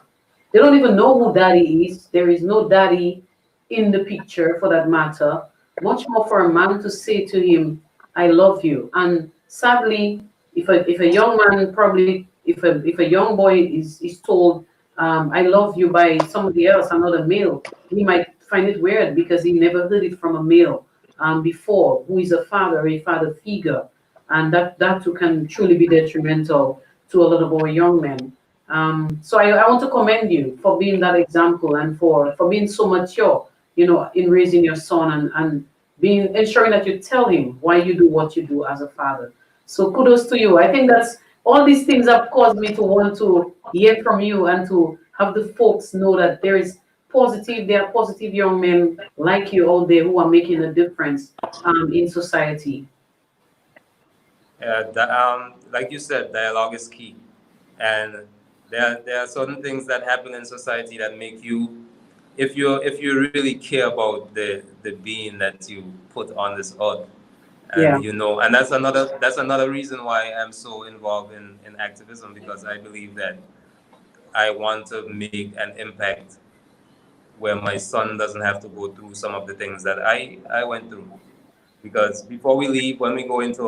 They don't even know who daddy is. There is no daddy in the picture, for that matter. Much more for a man to say to him, I love you. And sadly, if a young man, probably if a young boy is told I love you by somebody else, another male, he might find it weird because he never heard it from a male before, who is a father figure, and that too can truly be detrimental to a lot of our young men. So I want to commend you for being that example, and for being so mature, in raising your son, and being ensuring that you tell him why you do what you do as a father. So kudos to you. I think that's all these things have caused me to want to hear from you, and to have the folks know that there are positive young men like you out there who are making a difference in society. Like you said, dialogue is key, and there are certain things that happen in society that make you, if you really care about the being that you put on this earth, and Yeah. and that's another reason why I'm so involved in activism, because I believe that I want to make an impact where my son doesn't have to go through some of the things that I went through. Because before we leave, when we go into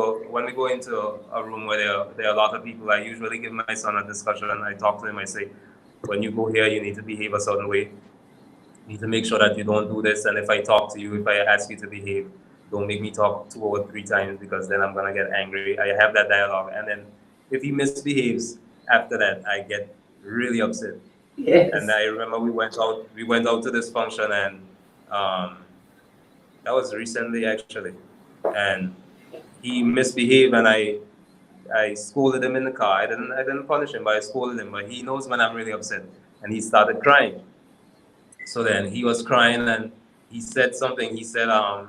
a room where there are a lot of people, I usually give my son a discussion. I talk to him. I say, when you go here, you need to behave a certain way. You need to make sure that you don't do this. And if I talk to you, if I ask you to behave, don't make me talk 2 or 3 times, because then I'm gonna get angry. I have that dialogue, and then if he misbehaves after that, I get really upset. And Yes. I remember we went out to this function, and um, that was recently actually, and he misbehaved, and I scolded him in the car. I didn't punish him, but I scolded him. But he knows when I'm really upset, and he started crying. So then he was crying, and he said something. He said, I,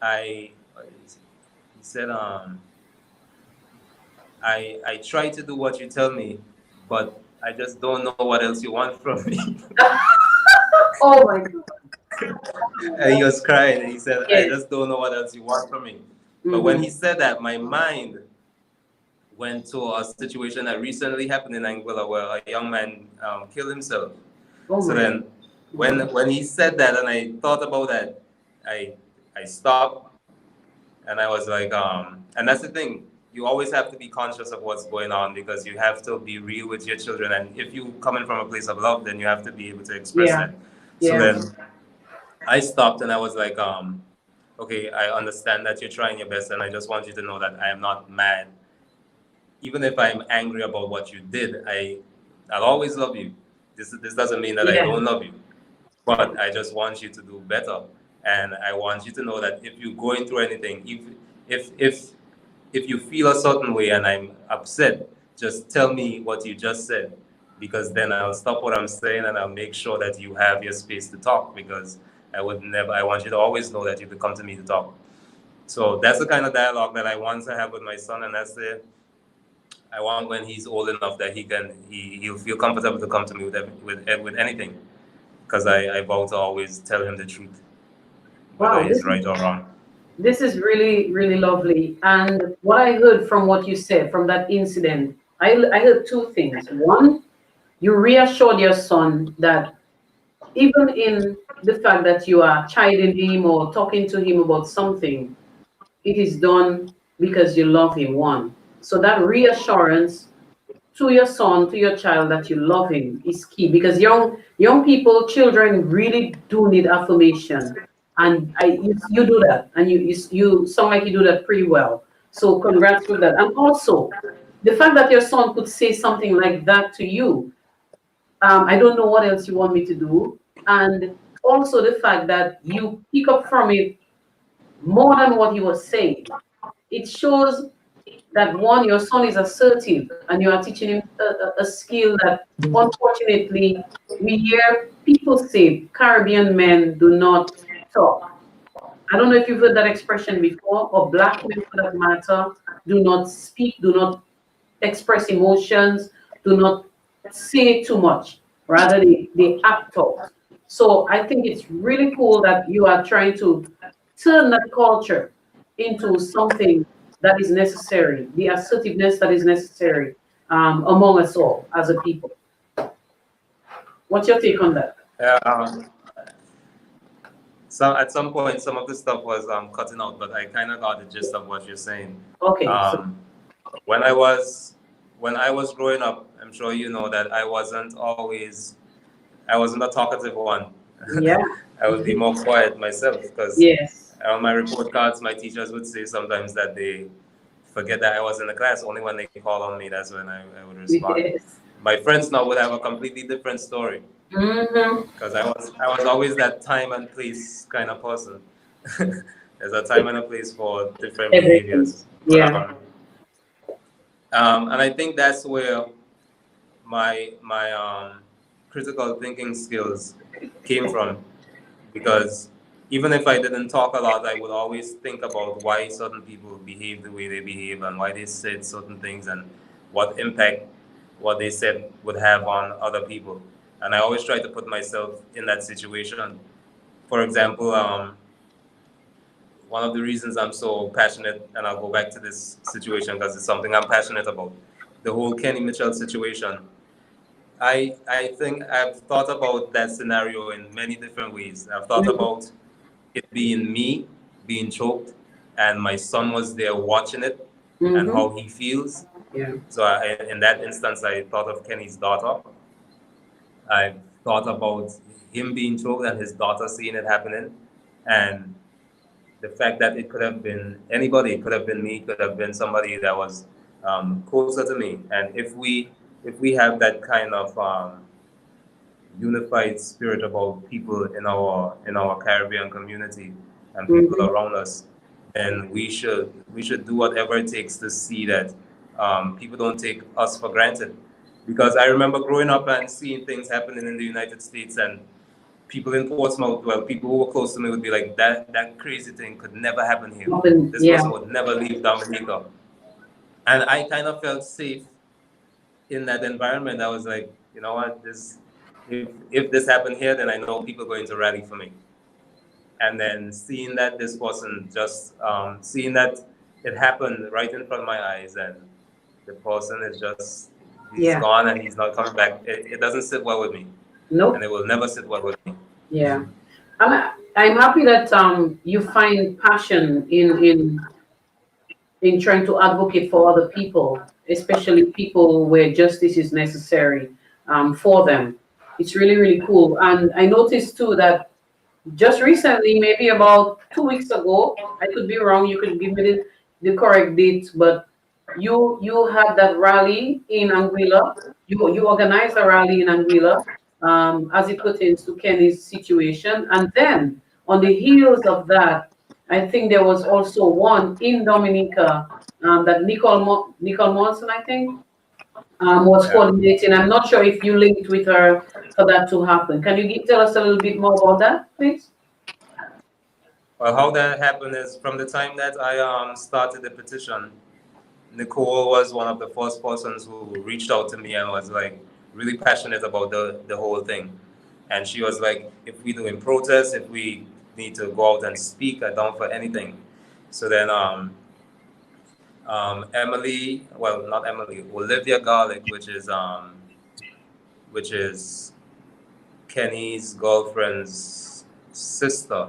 he said, I try to do what you tell me, but I just don't know what else you want from me. Oh my God. And he was crying, and he said, I Yes. just don't know what else you want from me. But when Mm-hmm. he said that, my mind went to a situation that recently happened in Anguilla where a young man killed himself. Oh So my God. then, when he said that, and I thought about that, I I stopped, and I was like, and that's the thing. You always have to be conscious of what's going on because you have to be real with your children. And if you coming from a place of love, then you have to be able to express Yeah. that. So Yeah. then I stopped and I was like, okay, I understand that you're trying your best, and I just want you to know that I am not mad. Even if I'm angry about what you did, I'll always love you. This doesn't mean that I Yeah. don't love you, but I just want you to do better, and I want you to know that if you're going through anything, if if if you feel a certain way and I'm upset, just tell me what you just said, because then I'll stop what I'm saying and I'll make sure that you have your space to talk, because I want you to always know that you can come to me to talk. So that's the kind of dialogue that I want to have with my son, and I want when he's old enough that he'll feel comfortable to come to me with anything, because I vow to always tell him the truth, whether Wow. he's right or wrong. This is really, really lovely. And what I heard from what you said, from that incident, I heard two things. One, you reassured your son that even in the fact that you are chiding him or talking to him about something, it is done because you love him. One. So that reassurance to your son, to your child that you love him is key, because young people, children really do need affirmation, and you do that, and you sound like you do that pretty well. So congrats with that, and also the fact that your son could say something like that to you. I don't know what else you want me to do, and also the fact that you pick up from it more than what he was saying. It shows that one, your son is assertive and you are teaching him a skill that unfortunately we hear people say Caribbean men do not talk. I don't know if you've heard that expression before, or black men for that matter do not speak, do not express emotions, do not say too much. Rather, they act out. So I think it's really cool that you are trying to turn that culture into something that is necessary, the assertiveness that is necessary among us all as a people. What's your take on that? Yeah, so at some point, some of the stuff was cutting out, but I kind of got the gist of what you're saying. Okay, so Um, when I was when I was growing up, I'm sure you know that I wasn't a talkative one. yeah, I would be more quiet myself, because yes, on my report cards, my teachers would say sometimes that they forget that I was in the class. Only when they call on me, that's when I would respond. yes. My friends now would have a completely different story, Hmm. because I was always that time and place kind of person. There's a time and a place for different Everything. behaviors. But Yeah. and I think that's where my critical thinking skills came from, because even if I didn't talk a lot, I would always think about why certain people behave the way they behave and why they said certain things and what impact what they said would have on other people. And I always try to put myself in that situation. For example, one of the reasons I'm so passionate, and I'll go back to this situation because it's something I'm passionate about, the whole Kenny Mitchell situation. I think I've thought about that scenario in many different ways. I've thought about it being me being choked, and my son was there watching it and Hmm. how he feels. Yeah. So in that instance, I thought of Kenny's daughter. I thought about him being choked and his daughter seeing it happening, and the fact that it could have been anybody, it could have been me, it could have been somebody that was closer to me. And if we have that kind of unified spirit about people in our Caribbean community and people Hmm. around us, and we should do whatever it takes to see that people don't take us for granted. Because I remember growing up and seeing things happening in the United States, and people in Portsmouth, well, people who were close to me would be like, that crazy thing could never happen here. This Yeah. person would never leave Dominica. And I kind of felt safe in that environment. I was like, you know what, this if this happened here, then I know people are going to rally for me. And then seeing that this person just seeing that it happened right in front of my eyes, and the person is just he's Yeah. gone and he's not coming back. It doesn't sit well with me, Nope. and it will never sit well with me. Yeah. I'm happy that you find passion in trying to advocate for other people, especially people where justice is necessary for them. It's really, really cool. And I noticed too that just recently, maybe about 2 weeks ago, I could be wrong, you could give me the correct date, but you had that rally in Anguilla. You organized a rally in Anguilla as it pertains to Kenny's situation. And then on the heels of that, I think there was also one in Dominica that Nicole Monson, I think, was Yeah. coordinating. I'm not sure if you linked with her for that to happen. Can you tell us a little bit more about that, please? Well, how that happened is from the time that I started the petition, Nicole was one of the first persons who reached out to me and was like really passionate about the whole thing. And she was like, if we do in protest, if we need to go out and speak, I'm down for anything. So then Emily, well, not Emily, Olivia Garlic, which is Kenny's girlfriend's sister.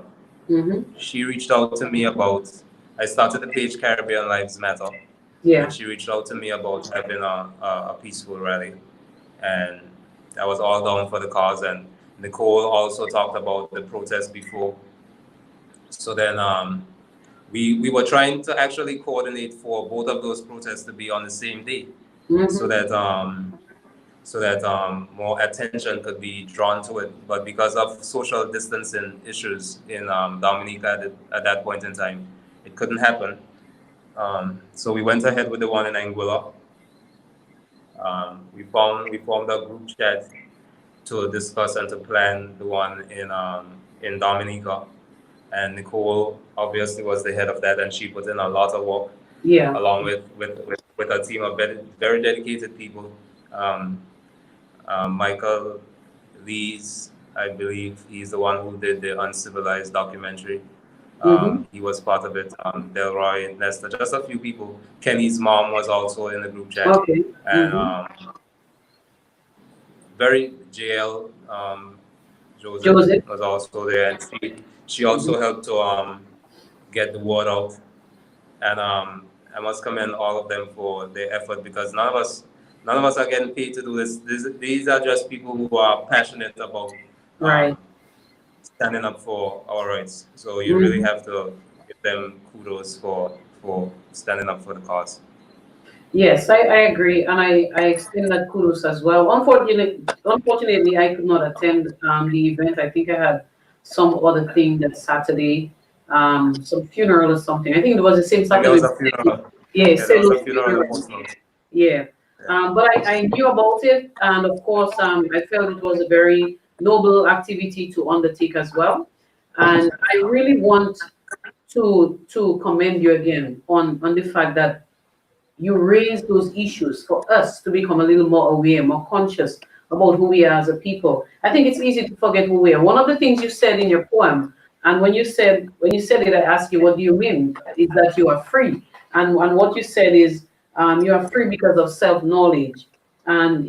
She reached out to me about. I started the page Caribbean Lives Matter, Yeah. and she reached out to me about having a peaceful rally, and I was all down for the cause. And Nicole also talked about the protest before. So then we were trying to actually coordinate for both of those protests to be on the same day, so that more attention could be drawn to it. But because of social distancing issues in Dominica at that point in time, it couldn't happen. So we went ahead with the one in Anguilla. We formed a group chat to discuss and to plan the one in Dominica. And Nicole obviously was the head of that, and she put in a lot of work. Yeah. Along with a team of very dedicated people. Um, Michael Lees, I believe he's the one who did the Uncivilized documentary. He was part of it. Delroy, Nesta, just a few people. Kenny's mom was also in the group chat. Okay. And very JL Joseph was also there, and she also helped to get the word out. And I must commend all of them for their effort, because none of us are getting paid to do this. These are just people who are passionate about Right. standing up for our rights. So you really have to give them kudos for standing up for the cause. Yes, I agree, and I extend that kudos as well. Unfortunately, I could not attend the event. I think I had some other thing that Saturday, some funeral or something. I think it was the same And there Saturday. was a funeral. Yeah, Yeah, there was a Celo's funeral in funeral. Portsmouth. Yeah, but I knew about it, and of course, I felt it was a very noble activity to undertake as well. And I really want to commend you again on the fact that you raise those issues for us to become a little more aware, more conscious about who we are as a people. I think it's easy to forget who we are. One of the things you said in your poem, and when you said it, I asked you, what do you mean? Is that you are free. And what you said is you are free because of self-knowledge. And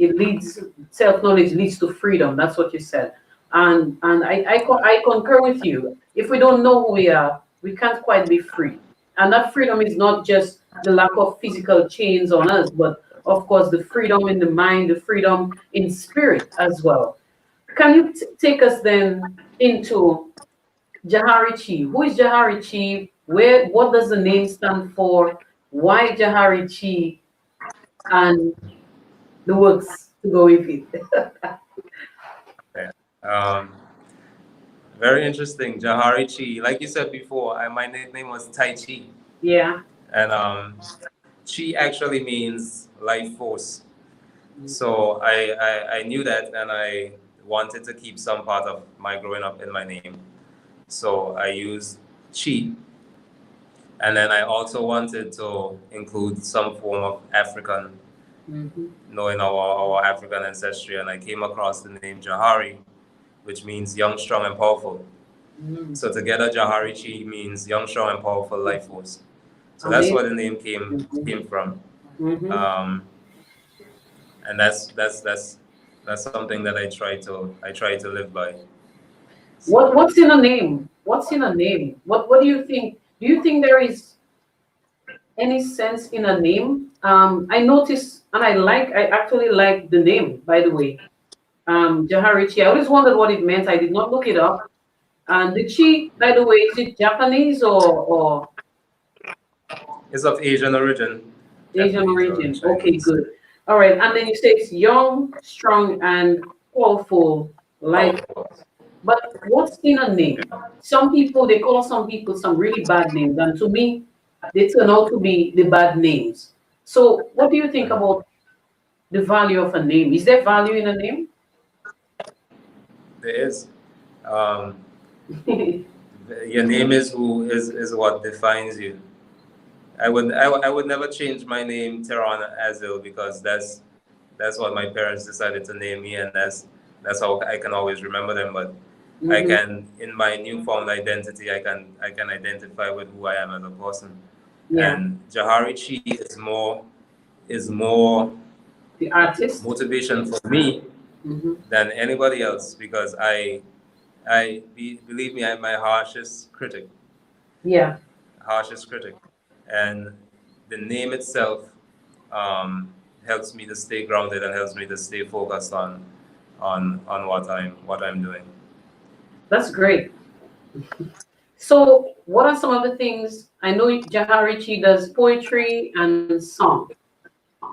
self-knowledge leads to freedom. That's what you said. And I concur with you. If we don't know who we are, we can't quite be free. And that freedom is not just the lack of physical chains on us, but of course the freedom in the mind, the freedom in spirit as well. Can you take us then into Jahari Chi? Who is Jahari Chi? What does the name stand for? Why Jahari Chi? And the works to go with it. Yeah. Um, Very interesting, Jahari Chi. Like you said before, my nickname was Tai Chi, Yeah. and Chi actually means life force. So I knew that, and I wanted to keep some part of my growing up in my name. So I used Chi, and then I also wanted to include some form of African, knowing our African ancestry, and I came across the name Jahari, which means young, strong, and powerful. So together, Jahari Chi means young, strong, and powerful life force. So that's where the name came from. Um, and that's something that I try to live by. So What's in a name? What's in a name? What do you think? Do you think there is any sense in a name? I noticed, and I actually like the name, by the way. Jaharichi. I always wondered what it meant. I did not look it up. And the chi, by the way, is it Japanese or it's of Asian origin. Asian Japanese or origin? Okay, Chinese. good. All right. And then you say it's young, strong, and powerful life. Powerful. But what's in a name? Some people, they call some people some really bad names. And to me, they turn out to be the bad names. So what do you think about the value of a name? Is there value in a name? There is. Um, your name is who is what defines you. I would never change my name Terron Azille because that's what my parents decided to name me, and that's how I can always remember them. But I can, in my newfound identity, I can identify with who I am as a person. Yeah. And Jahari Chi is more The artist. motivation for me than anybody else because believe me, I'm my harshest critic. Yeah. Harshest critic, and the name itself um, helps me to stay grounded and helps me to stay focused on what I'm doing. That's great. So, what are some of the things? I know Jaharichi does poetry and song.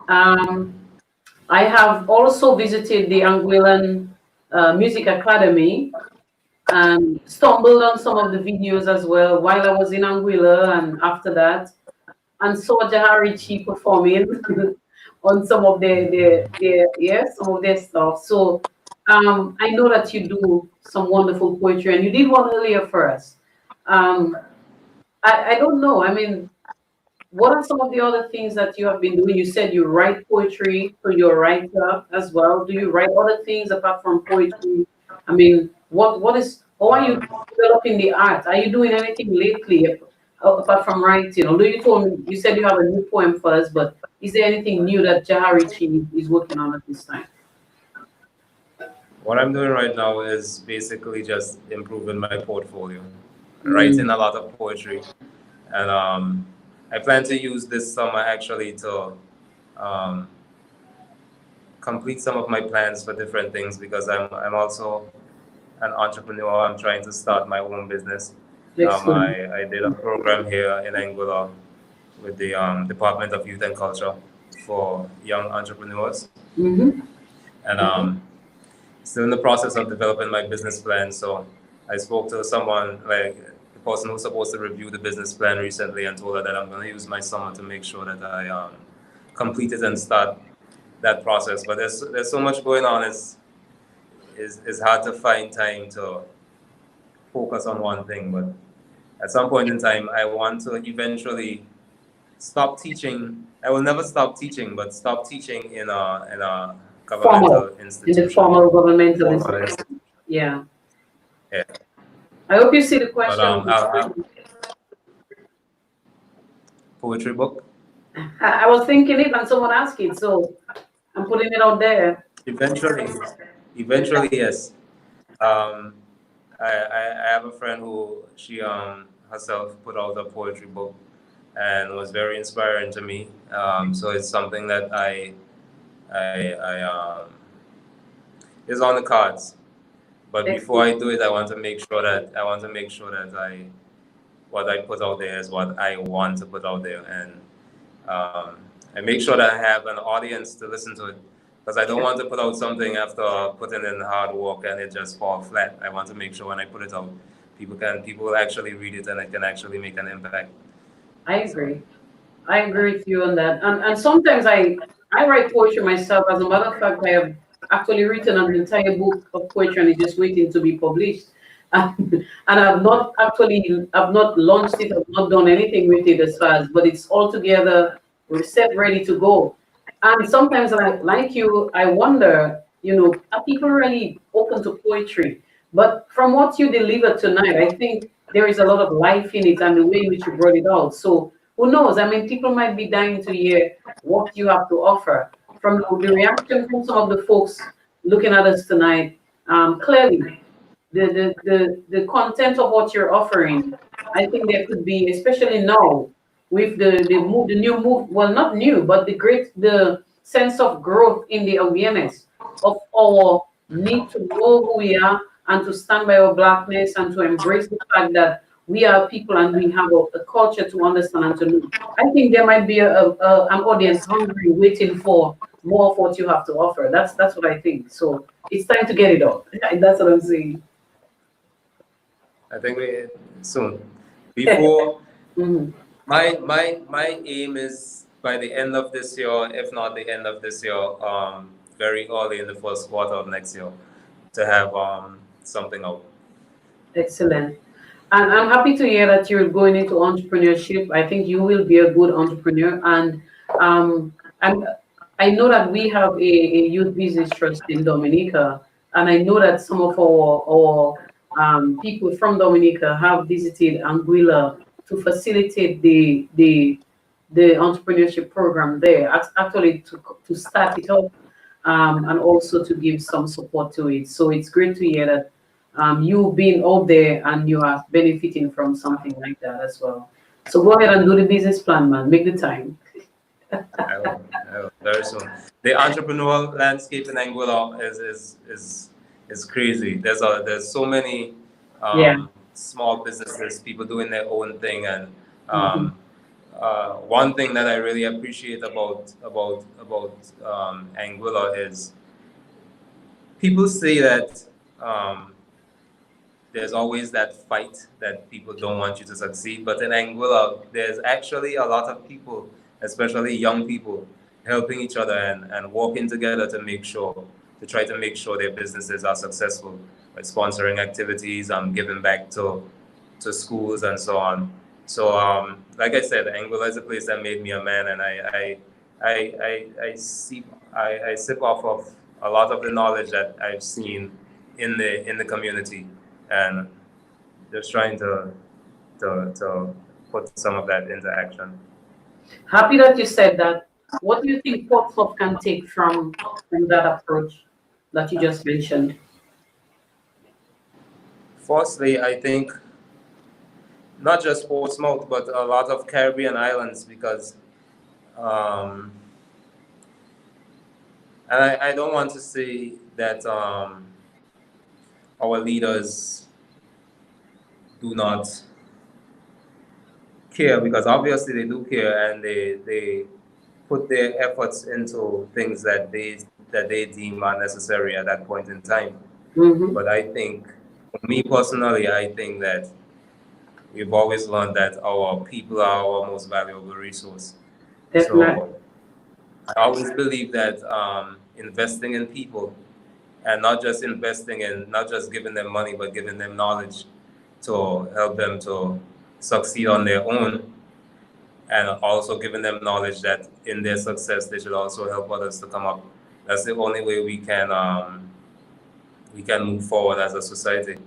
Um, I have also visited the Anguillan Music Academy and stumbled on some of the videos as well while I was in Anguilla and after that, and saw Jaharichi performing on some of some of their stuff. So I know that you do some wonderful poetry, and you did one earlier for us. Um, I don't know. I mean, what are some of the other things that you have been doing? You said you write poetry, so you're a writer as well. Do you write other things apart from poetry? I mean, what is? How are you developing the art? Are you doing anything lately apart from writing? Although you said you have a new poem for us, but is there anything new that Jaharichi is working on at this time? What I'm doing right now is basically just improving my portfolio, writing Mm. a lot of poetry, and I plan to use this summer actually to um, complete some of my plans for different things because I'm also an entrepreneur. I'm trying to start my own business. Excellent. I did a program here in Angola with the Department of Youth and Culture for young entrepreneurs, Mm-hmm. and still in the process of developing my business plan. So I spoke to someone like the person who's supposed to review the business plan recently and told her that I'm going to use my summer to make sure that I complete it and start that process. But there's so much going on. It's hard to find time to focus on one thing. But at some point in time, I want to eventually stop teaching. I will never stop teaching, but stop teaching in a Formal, governmental in the institution. formal governmental Formal institution. Yeah. Yeah. I hope you see the But question. poetry book. I was thinking it and someone asked it, so I'm putting it out there. Eventually, eventually, yes. Um, I have a friend who she herself put out a poetry book and was very inspiring to me. So it's something that I is on the cards. But before I do it, I want to make sure that what I put out there is what I want to put out there, and I make sure that I have an audience to listen to it because I don't want to put out something after putting in hard work and it just fall flat. I want to make sure when I put it out, people will actually read it and it can actually make an impact. I So agree. I agree with you on that. And sometimes I write poetry myself. As a matter of fact, I have actually written an entire book of poetry and it's just waiting to be published. And I've not launched it, I've not done anything with it as far as, but it's all together, we're set, ready to go. And sometimes like you, I wonder, are people really open to poetry? But from what you delivered tonight, I think there is a lot of life in it and the way in which you brought it out. So who knows? I mean, people might be dying to hear what you have to offer. From the reaction from some of the folks looking at us tonight, clearly the content of what you're offering, I think there could be, especially now with the new move, well, not new, but the sense of growth in the awareness of our need to know who we are and to stand by our blackness and to embrace the fact that we are people and we have a culture to understand and to know. I think there might be an audience hungry, waiting for more of what you have to offer. That's what I think. So it's time to get it up. That's what I'm saying. I think we soon. Before Mhm. my aim is by the end of this year, if not the end of this year, very early in the first quarter of next year, to have something out. Excellent. And I'm happy to hear that you're going into entrepreneurship. I think you will be a good entrepreneur. And um, I'm, I know that we have a youth business trust in Dominica, and I know that some of our people from Dominica have visited Anguilla to facilitate the entrepreneurship program there. Actually, to start it up, and also to give some support to it. So it's great to hear that you being out there and you are benefiting from something like that as well. So go ahead and do the business plan, man. Make the time. I will very soon. The entrepreneurial landscape in Anguilla is crazy. There's so many Yeah. small businesses, people doing their own thing, and Mhm. one thing that I really appreciate about Anguilla is people say that um, there's always that fight that people don't want you to succeed. But in Anguilla, there's actually a lot of people, especially young people, helping each other and working together to try to make sure their businesses are successful by sponsoring activities, giving back to schools and so on. So, like I said, Anguilla is a place that made me a man, and I sip off of a lot of the knowledge that I've seen in the community, and just trying to put some of that into action. Happy that you said that. What do you think Portsmouth can take from that approach that you just mentioned? Firstly, I think not just Portsmouth, but a lot of Caribbean islands, because um, and I don't want to say that our leaders do not care, because obviously they do care, and they put their efforts into things that they deem are necessary at that point in time. Mm-hmm. But I think, for me personally, I think that we've always learned that our people are our most valuable resource. Definitely. So I always believe that investing in people, and not just giving them money, but giving them knowledge to help them to succeed on their own, and also giving them knowledge that in their success they should also help others to come up. That's the only way we can move forward as a society.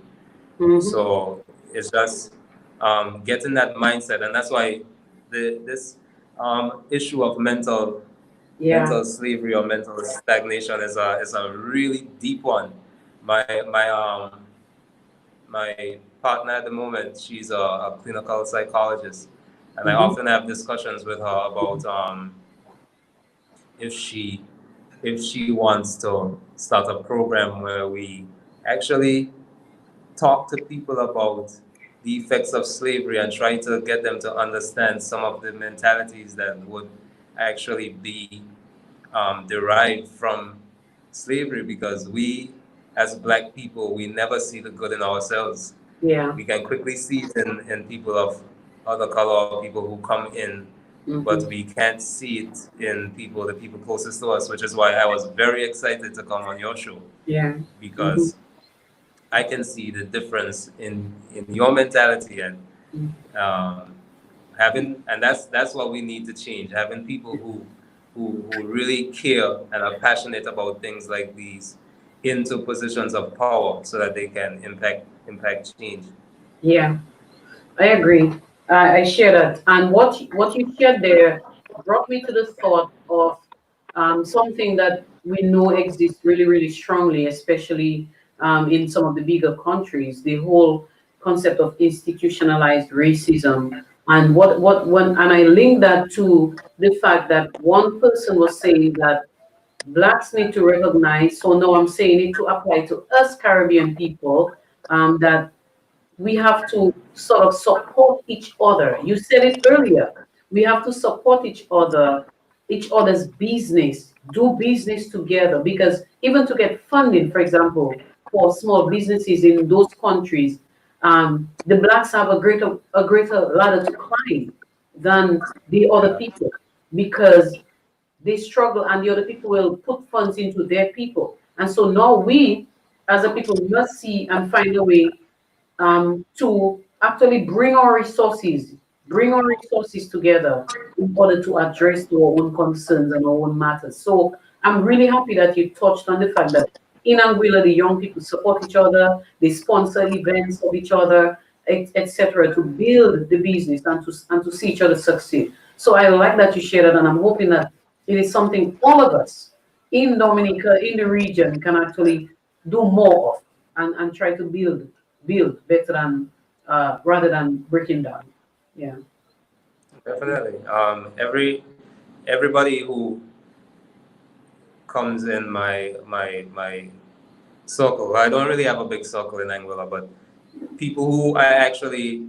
Mm-hmm. So it's just getting that mindset, and that's why this issue of Yeah. mental slavery or mental stagnation is a really deep one. My my um my partner at the moment, she's a clinical psychologist, and I Mm-hmm. often have discussions with her about if she if she wants to start a program where we actually talk to people about the effects of slavery and try to get them to understand some of the mentalities that would actually be derived from slavery, because we, as Black people, we never see the good in ourselves. Yeah. We can quickly see it in people of other color or people who come in, but we can't see it in the people closest to us, which is why I was very excited to come on your show, Yeah. because I can see the difference in your mentality and um, and that's what we need to change, having people who really care and are passionate about things like these into positions of power so that they can impact change. Yeah. I agree. I share that. And what you shared there brought me to the thought of something that we know exists really, really strongly, especially in some of the bigger countries. The whole concept of institutionalized racism, and and I link that to the fact that one person was saying that blacks need to recognize. So now I'm saying it to apply to us Caribbean people. That we have to sort of support each other. You said it earlier. We have to support each other's business, do business together. Because even to get funding, for example, for small businesses in those countries, the blacks have a greater ladder to climb than the other people, because they struggle and the other people will put funds into their people. And so now we, as a people, must see and find a way to actually bring our resources together in order to address our own concerns and our own matters. So I'm really happy that you touched on the fact that in Anguilla, the young people support each other, they sponsor events of each other, etc., to build the business and to see each other succeed. So I like that you shared that, and I'm hoping that it is something all of us in Dominica, in the region, can actually do more of and try to build better than rather than breaking down. Yeah. Definitely. Everybody who comes in my circle. I don't really have a big circle in Anguilla, but people who actually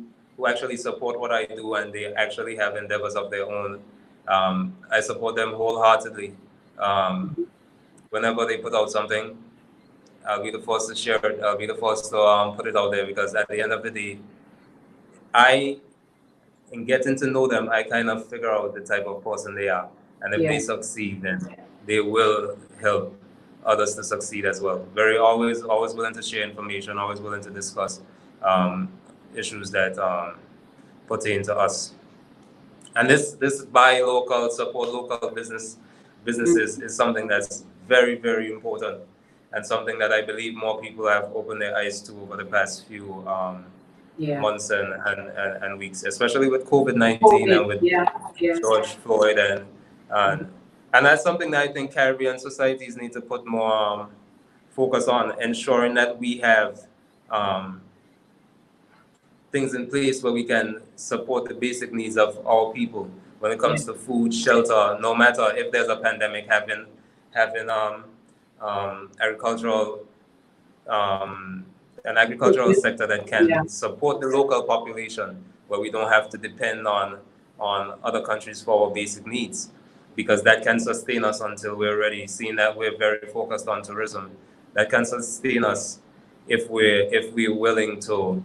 support what I do and they actually have endeavors of their own. I support them wholeheartedly. Um, Whenever they put out something, I'll be the first to share it. I'll be the first to put it out there, because at the end of the day, I in getting to know them, I kind of figure out the type of person they are. And if they Yeah. succeed, then they will help others to succeed as well. Very always willing to share information, always willing to discuss um, issues that pertain to us. And this buy local, support local businesses is something that's very important, and something that I believe more people have opened their eyes to over the past few Yeah. months and weeks, especially with COVID-19 and COVID. with Yeah. Yeah. George Floyd and and that's something that I think Caribbean societies need to put more focus on, ensuring that we have um, things in place where we can support the basic needs of our people when it Yeah. comes to food, shelter. No matter if there's a pandemic, having agricultural an agricultural sector that Yeah. can support the local population, where we don't have to depend on other countries for our basic needs, because that can sustain us until we're ready. Seeing that we're very focused on tourism, that can sustain us if we're willing to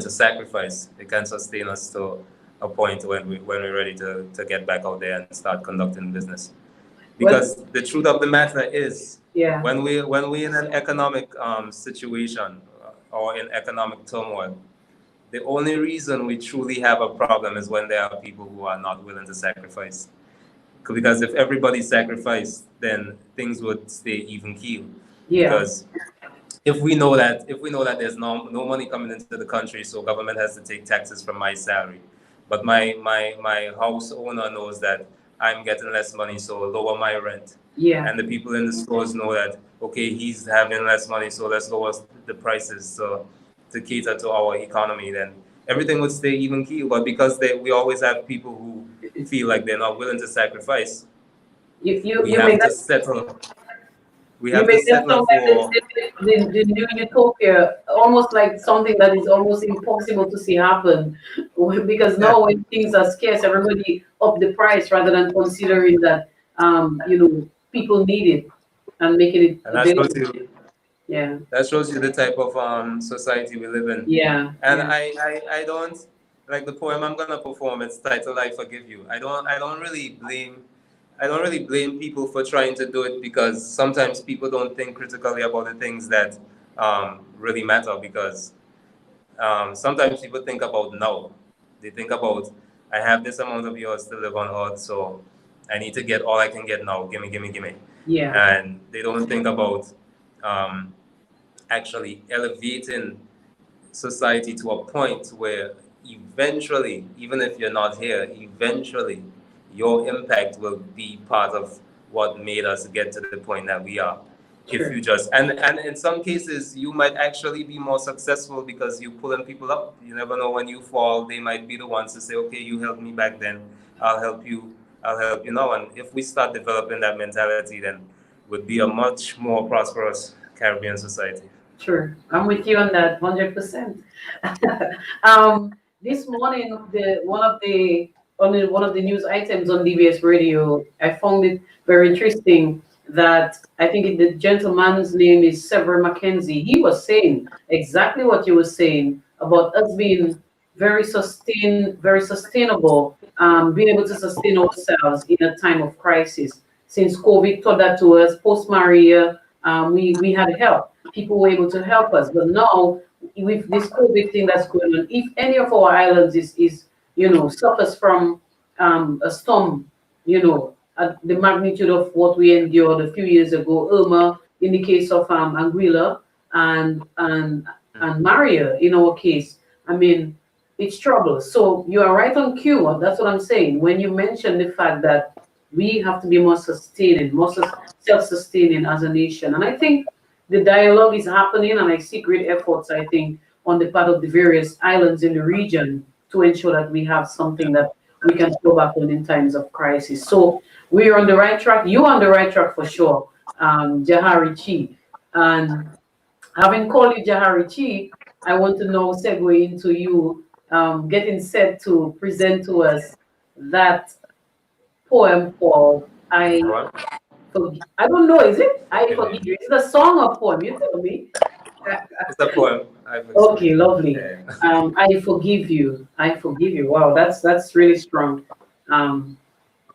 sacrifice. It can sustain us to a point when we're ready to get back out there and start conducting business. Well, Because the truth of the matter is, yeah. when we're in an economic situation or in economic turmoil, the only reason we truly have a problem is when there are people who are not willing to sacrifice. Because if everybody sacrificed, then things would stay even keel. Yeah. Because if we know that there's no money coming into the country, so government has to take taxes from my salary, but my house owner knows that I'm getting less money, so lower my rent, Yeah. and the people in the stores know that, okay, he's having less money, so let's lower the prices to cater to our economy, then everything would stay even keel. But because we always have people who feel like they're not willing to sacrifice, You you we you have make to that settle we you have to make that settle sound like for. the new utopia, almost like something that is almost impossible to see happen. Because now when things are scarce, everybody up the price rather than considering that people need it. and making it And that shows available. you Yeah. that shows you the type of society we live in. Yeah. And Yeah. I don't like the poem I'm gonna perform. It's titled "I Forgive You." I don't really blame people for trying to do it, because sometimes people don't think critically about the things that really matter. Because sometimes people think about now. They think about, I have this amount of years to live on earth, so I need to get all I can get now. Gimme, gimme, gimme. Yeah. And they don't think about um, actually elevating society to a point where eventually, even if you're not here, eventually your impact will be part of what made us get to the point that we are. If Sure. you just, and in some cases, you might actually be more successful because you're pulling people up. You never know, when you fall, they might be the ones to say, okay, you helped me back then, I'll help you, I'll help you now. And if we start developing that mentality, then would be a much more prosperous Caribbean society. Sure. I'm with you on that 100%. This morning, the one of the news items on DBS Radio, I found it very interesting that I think the gentleman's name is Sever Mackenzie. He was saying exactly what you were saying about us being very sustainable, being able to sustain ourselves in a time of crisis. Since COVID taught that to us, post Maria, we had help. People were able to help us, but now with this COVID thing that's going on, if any of our islands is suffers from a storm, at the magnitude of what we endured a few years ago, Irma in the case of Anguilla, and Maria in our case, I mean, it's trouble. So you are right on cue. That's what I'm saying. When you mention the fact that we have to be more sustaining, more self-sustaining as a nation, and I think the dialogue is happening, and I see great efforts, I think, on the part of the various islands in the region to ensure that we have something that we can fall back on in times of crisis. So we are on the right track. You're on the right track for sure, Jahari Chi. And having called you Jahari Chi, I want to now segue into you getting set to present to us that poem called I don't know, is it? I forgive you. Is it a song or poem? You tell me. It's a poem. Okay, lovely. Yeah. I forgive you. I forgive you. Wow, that's really strong. Um,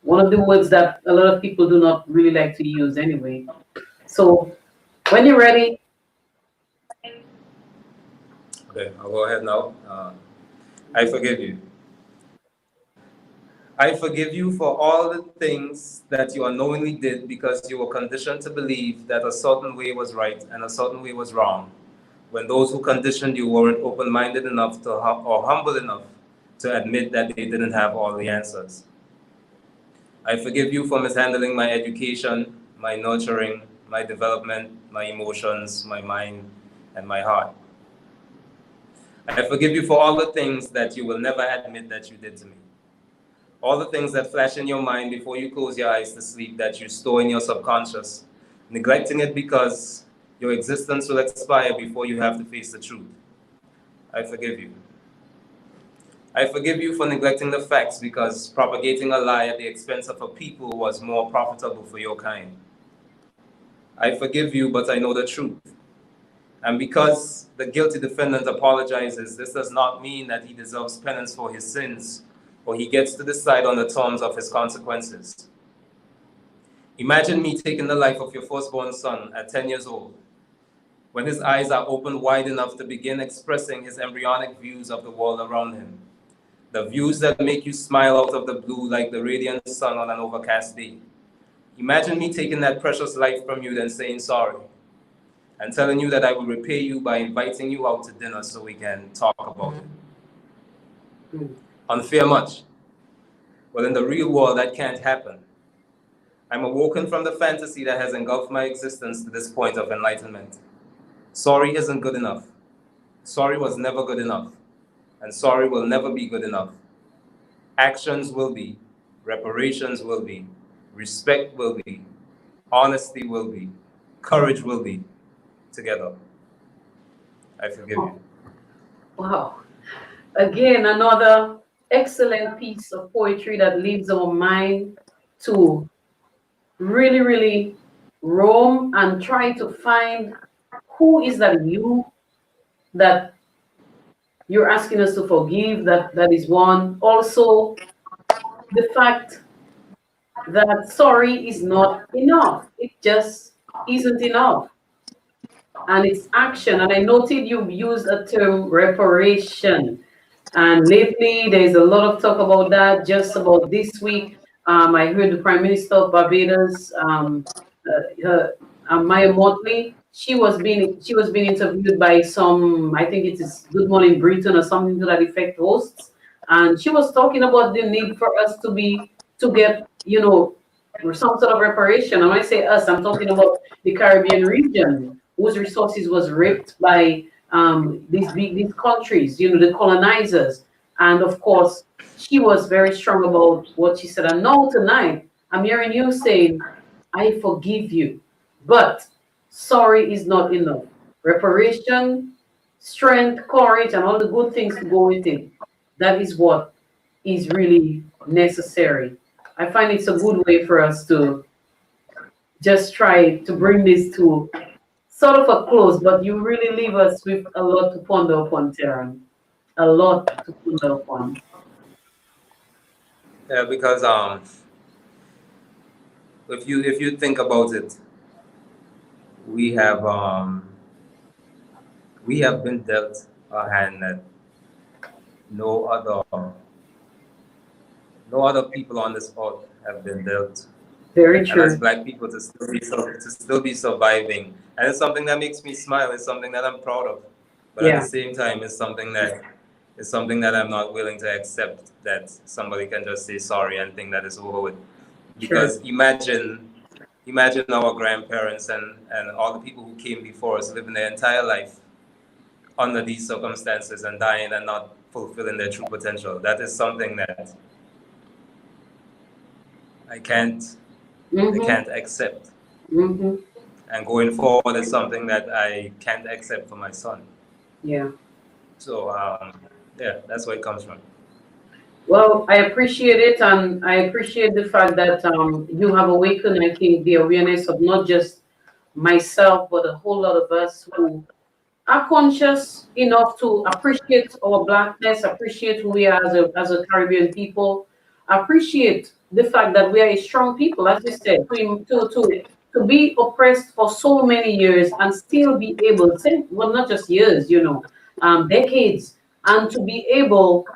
One of the words that a lot of people do not really like to use anyway. So when you're ready, Okay, I'll go ahead now. I forgive you. I forgive you for all the things that you unknowingly did because you were conditioned to believe that a certain way was right and a certain way was wrong, when those who conditioned you weren't open-minded enough to or humble enough to admit that they didn't have all the answers. I forgive you for mishandling my education, my nurturing, my development, my emotions, my mind, and my heart. I forgive you for all the things that you will never admit that you did to me. All the things that flash in your mind before you close your eyes to sleep that you store in your subconscious, neglecting it because your existence will expire before you have to face the truth. I forgive you. I forgive you for neglecting the facts because propagating a lie at the expense of a people was more profitable for your kind. I forgive you, but I know the truth. And because the guilty defendant apologizes, this does not mean that he deserves penance for his sins, or he gets to decide on the terms of his consequences. Imagine me taking the life of your firstborn son at 10 years old, when his eyes are open wide enough to begin expressing his embryonic views of the world around him. The views that make you smile out of the blue like the radiant sun on an overcast day. Imagine me taking that precious life from you, then saying sorry, and telling you that I will repay you by inviting you out to dinner so we can talk about it. Unfair much. Well, in the real world, that can't happen. I'm awoken from the fantasy that has engulfed my existence to this point of enlightenment. Sorry isn't good enough. Sorry was never good enough. And sorry will never be good enough. Actions will be. Reparations will be. Respect will be. Honesty will be. Courage will be. Together. I forgive you. wow. Again, another excellent piece of poetry that leaves our mind to really, really roam and try to find who is that you're asking us to forgive. That is one. Also, the fact that sorry is not enough. It just isn't enough. And it's action. And I noted you used a term reparation. And lately, there's a lot of talk about that. Just about this week, I heard the Prime Minister of Barbados, Maya Motley. She was being interviewed by some, I think it is Good Morning Britain or something to that effect, hosts, and she was talking about the need for us to get some sort of reparation. And when I say us, I'm talking about the Caribbean region, whose resources was ripped by these countries, the colonizers. And of course, she was very strong about what she said. And now tonight, I'm hearing you saying, I forgive you. But sorry is not enough. Reparation, strength, courage, and all the good things to go with it. That is what is really necessary. I find it's a good way for us to just try to bring this to sort of a close, but you really leave us with a lot to ponder upon, Terron. A lot to ponder upon. Yeah, because if you think about it, we have um, we have been dealt a hand that no other no other people on this earth have been dealt. Very And as true. Black people, to still be surviving, and it's something that makes me smile. It's something that I'm proud of, but at the Yeah, same time, it's something that I'm not willing to accept, that somebody can just say sorry and think that it's over with. true. Because imagine our grandparents and all the people who came before us living their entire life under these circumstances and dying and not fulfilling their true potential. That is something that I can't I Mm-hmm. can't accept. Mm-hmm. And going forward is something that I can't accept for my son. Yeah. So yeah, that's where it comes from. Well, I appreciate it, and I appreciate the fact that you have awakened, I think, the awareness of not just myself, but a whole lot of us who are conscious enough to appreciate our blackness, appreciate who we are as a Caribbean people, appreciate the fact that we are a strong people, as you said, to be oppressed for so many years and still be able, say, well, not just years, decades, and to be able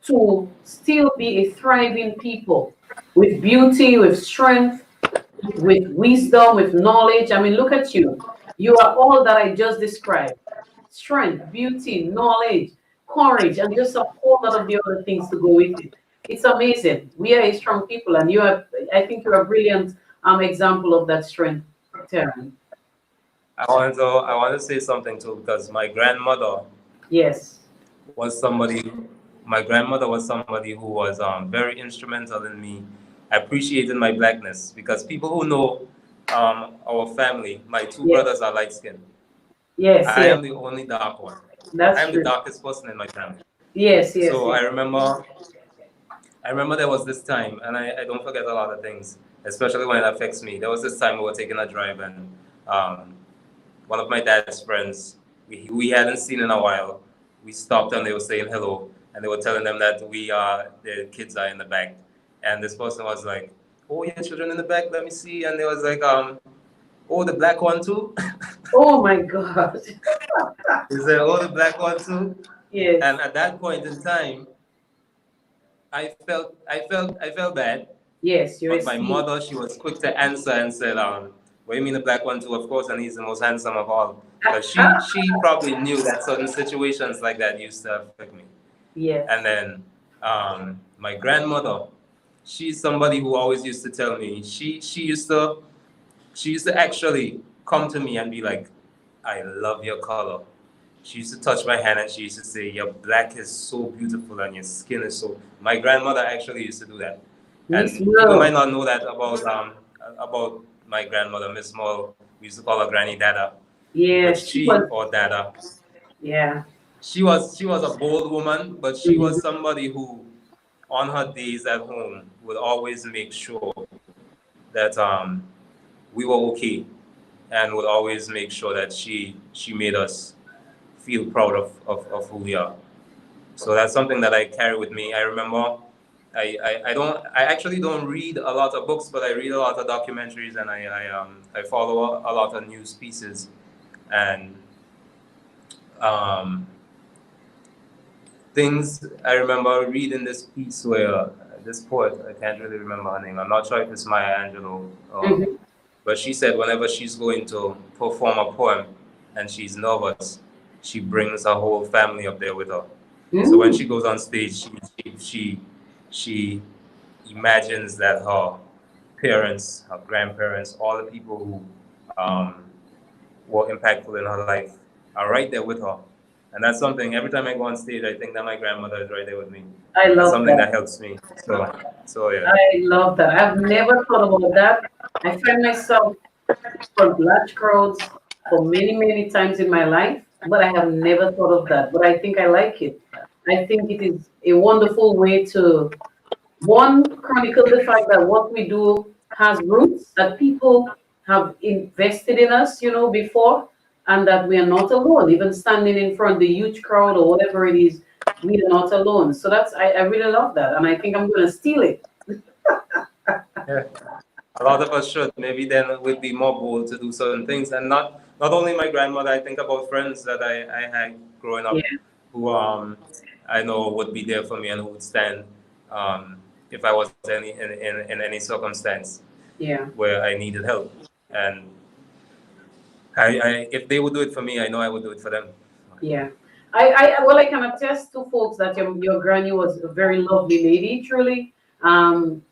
to still be a thriving people with beauty, with strength, with wisdom, with knowledge. I mean, look at you. You are all that I just described: strength, beauty, knowledge, courage, and just a whole lot of the other things to go with it. It's amazing. We are a strong people, and I think you're a brilliant example of that strength, Terran. I want to say something too, because Yes. somebody my grandmother was somebody who was very instrumental in me appreciating my blackness, because people who know our family, my two Yes. brothers are light skinned. Yes. I Yes. am the only dark one. I That's am the true. darkest person in my family. Yes. Yes. So Yes. I remember there was this time, and I don't forget a lot of things, especially when it affects me. There was this time we were taking a drive, and um, one of my dad's friends, we hadn't seen in a while. We stopped and they were saying hello, and they were telling them that the kids are in the back. And this person was like, "Oh, your children in the back, let me see." And they was like, "Oh, the black one too." Oh my God. He said, "Oh, the black one too." Yes. And at that point in time, I felt bad. Yes. You But my receive. mother, she was quick to answer and said, "What do you mean the black one too? Of course, and he's the most handsome of all." Because she probably knew that certain situations like that used to affect me. Yes. And then my grandmother, she's somebody who always used to tell me, she used to actually come to me and be like, "I love your color." She used to touch my hand and she used to say, "Your black is so beautiful and your skin is so." My grandmother actually used to do that, Miss and people might Will. not know that about my grandmother, Miss Small. We used to call her Granny Dada, but Yes, she she was. or Dada, Yeah. she was a bold woman, but she Mhm. was somebody who, on her days at home, would always make sure that we were okay, and would always make sure that she made us feel proud of who we are. So that's something that I carry with me. I remember I actually don't read a lot of books, but I read a lot of documentaries, and I follow a lot of news pieces, and um, things. I remember reading this piece where this poet, I can't really remember her name. I'm not sure if it's Maya Angelou, Mm-hmm. but she said whenever she's going to perform a poem and she's nervous, she brings her whole family up there with her. So when Mm. she goes on stage, she imagines that her parents, her grandparents, all the people who were impactful in her life are right there with her. And that's something, every time I go on stage, I think that my grandmother is right there with me. I That's love something that. that helps me. So yeah. I love that. I've never thought about that. I find myself for large crowds for many, many times in my life, but I have never thought of that. But I think I like it. I think it is a wonderful way to, one, chronicle the fact that what we do has roots, that people have invested in us, before, and that we are not alone. Even standing in front of the huge crowd or whatever it is, we are not alone. So I really love that. And I think I'm going to steal it. Yeah. A lot of us should. Maybe then we'll be more bold to do certain things. And not only my grandmother, I think about friends that I had growing Yeah, up who I know would be there for me and who would stand um, if I was in any circumstance yeah. where I needed help. And if they would do it for me, I know I would do it for them. Yeah. Well, I can attest to folks that your granny was a very lovely lady, truly.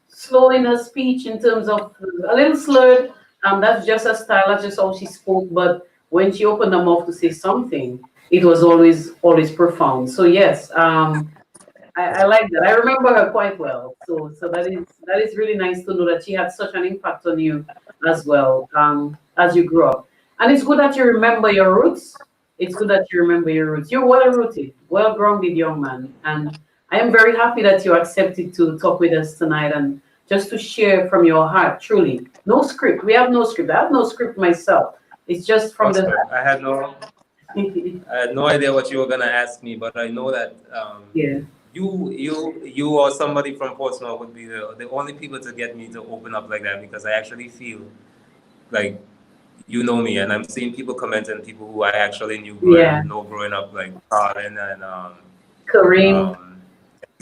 Slow in her speech in terms of a little slurred. That's just her style, that's just how she spoke. But when she opened her mouth to say something, it was always profound. So yes, I like that. I remember her quite well. So that is really nice to know that she had such an impact on you as well, as you grew up. And it's good that you remember your roots. It's good that you remember your roots. You're well rooted, well grounded young man. And I am very happy that you accepted to talk with us tonight and just to share from your heart, truly. No script. We have no script. I have no script myself. It's just from the Prospect. I had no idea what you were gonna ask me, but I know that yeah. you or somebody from Portsmouth would be the only people to get me to open up like that, because I actually feel like you know me, and I'm seeing people commenting, people who I actually Yeah. growing up, like Colin and Kareem. um,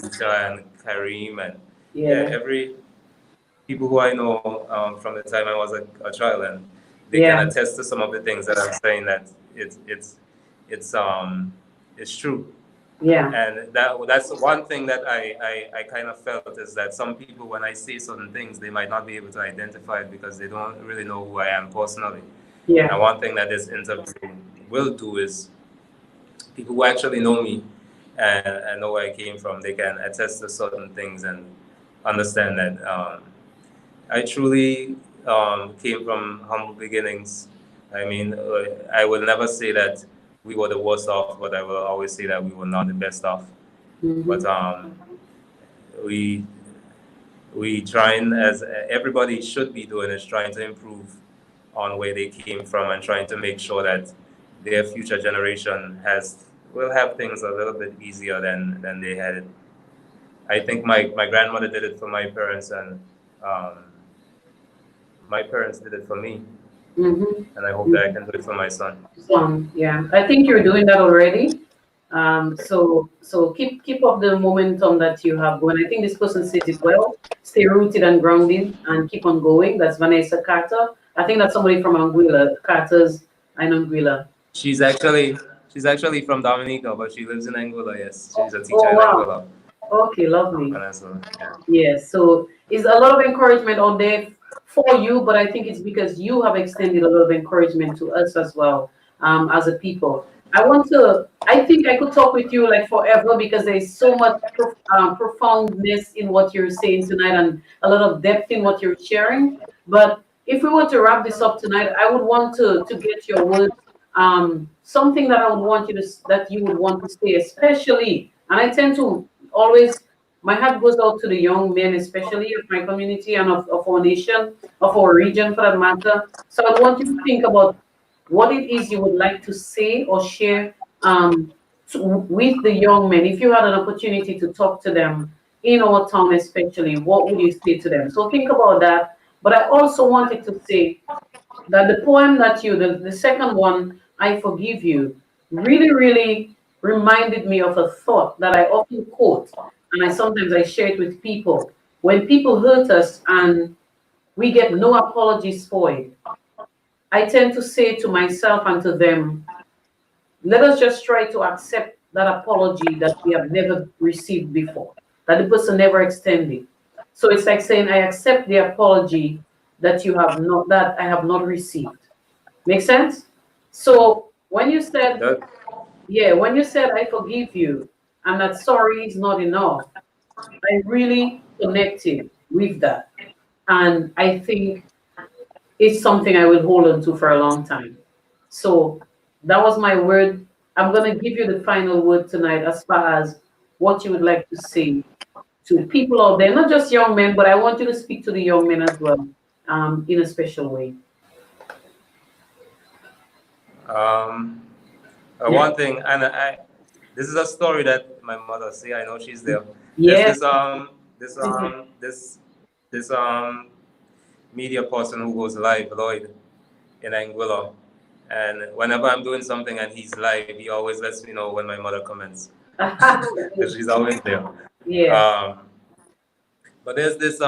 Isha and Kareem, and yeah, Yeah. every people who I know from the time I was a child, and they can Yeah. attest to some of the things that I'm saying, that it's it's true. Yeah. And that's one thing that I kind of felt, is that some people, when I say certain things, they might not be able to identify it because they don't really know who I am personally. Yeah. And one thing that this interview will do is people who actually know me and know where I came from, they can attest to certain things and understand that I truly came from humble beginnings. I mean, I will never say that we were the worst off, but I will always say that we were not the best off. But Hmm. we we trying, as everybody should be doing, is trying to improve on where they came from and trying to make sure that their future generation will have things a little bit easier than they had it. I think my grandmother did it for my parents, and um, my parents did it for me, and I hope that I Hmm. can do it for my son. Yeah, I think you're doing that already. So keep up the momentum that you have going. I think this person says it well. Stay rooted and grounded and keep on going. That's Vanessa Carter. I think that's somebody from Anguilla. Carter's in Anguilla. She's actually she's actually from Dominica, but she lives in Angola. Yes, she's a teacher Oh in wow. Angola. Okay, lovely. Vanessa. Yeah. Yes, so it's a lot of encouragement out there for you, but I think it's because you have extended a lot of encouragement to us as well, as a people. I think I could talk with you like forever because there's so much profoundness in what you're saying tonight and a lot of depth in what you're sharing. But if we were to wrap this up tonight, I would want to get your words, something that I would want that you would want to say, especially, and I tend to always my heart goes out to the young men, especially of my community and of our nation, of our region for that matter. So I want you to think about what it is you would like to say or share with the young men. If you had an opportunity to talk to them in our town, especially, what would you say to them? So think about that. But I also wanted to say that the poem that the second one, I Forgive You, really reminded me of a thought that I often quote, and I share it with people. When people hurt us and we get no apologies for it, I tend to say to myself and to them, let us just try to accept that apology that we have never received before, that the person never extended. So it's like saying, I accept the apology that I have not received. Make sense? So when you said, That, yeah, when you said I forgive you and that sorry is not enough, I really connected with that. And I think it's something I will hold on to for a long time. So that was my word. I'm going to give you the final word tonight as far as what you would like to say to people out there, not just young men, but I want you to speak to the young men as well in a special way. um, one thing, and this is a story that my mother say. I know she's there. There's Yes. this this this media person who goes live, Lloyd, in Anguilla, and whenever I'm doing something and he's live, he always lets me know when my mother comments because she's always there. Yes. Um, but there's this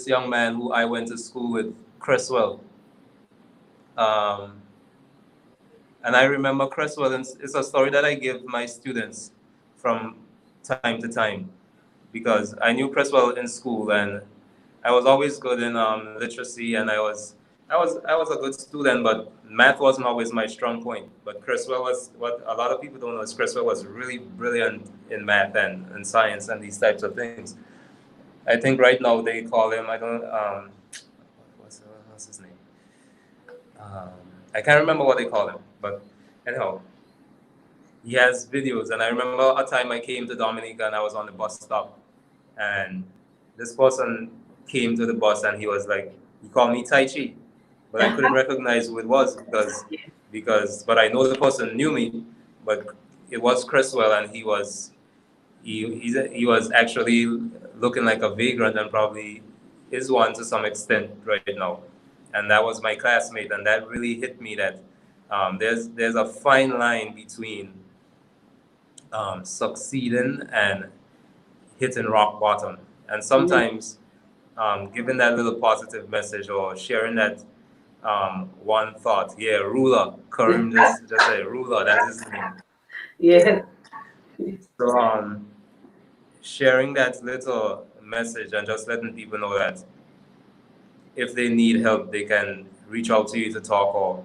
young man who I went to school with, Cresswell. Um, and I remember Cresswell, and it's a story that I give my students from time to time because I knew Cresswell in school, and I was always good in literacy, and I was a good student, but math wasn't always my strong point. But Cresswell was, what a lot of people don't know is Cresswell was really brilliant in math and science and these types of things. I think right now they call him, I don't what's his name? Um, I can't remember what they call him, but anyhow, he has videos. And I remember a time I came to Dominica and I was on the bus stop, and this person came to the bus and he was like, he called me Tai Chi, but I couldn't recognize who it was but I know the person knew me, but it was Cresswell, and he was actually looking like a vagrant and probably is one to some extent right now. And that was my classmate, and that really hit me that there's a fine line between succeeding and hitting rock bottom. And sometimes giving that little positive message or sharing that one thought, yeah, ruler, Karim just say ruler, that's his name. Yes. So sharing that little message and just letting people know that if they need help, they can reach out to you to talk, or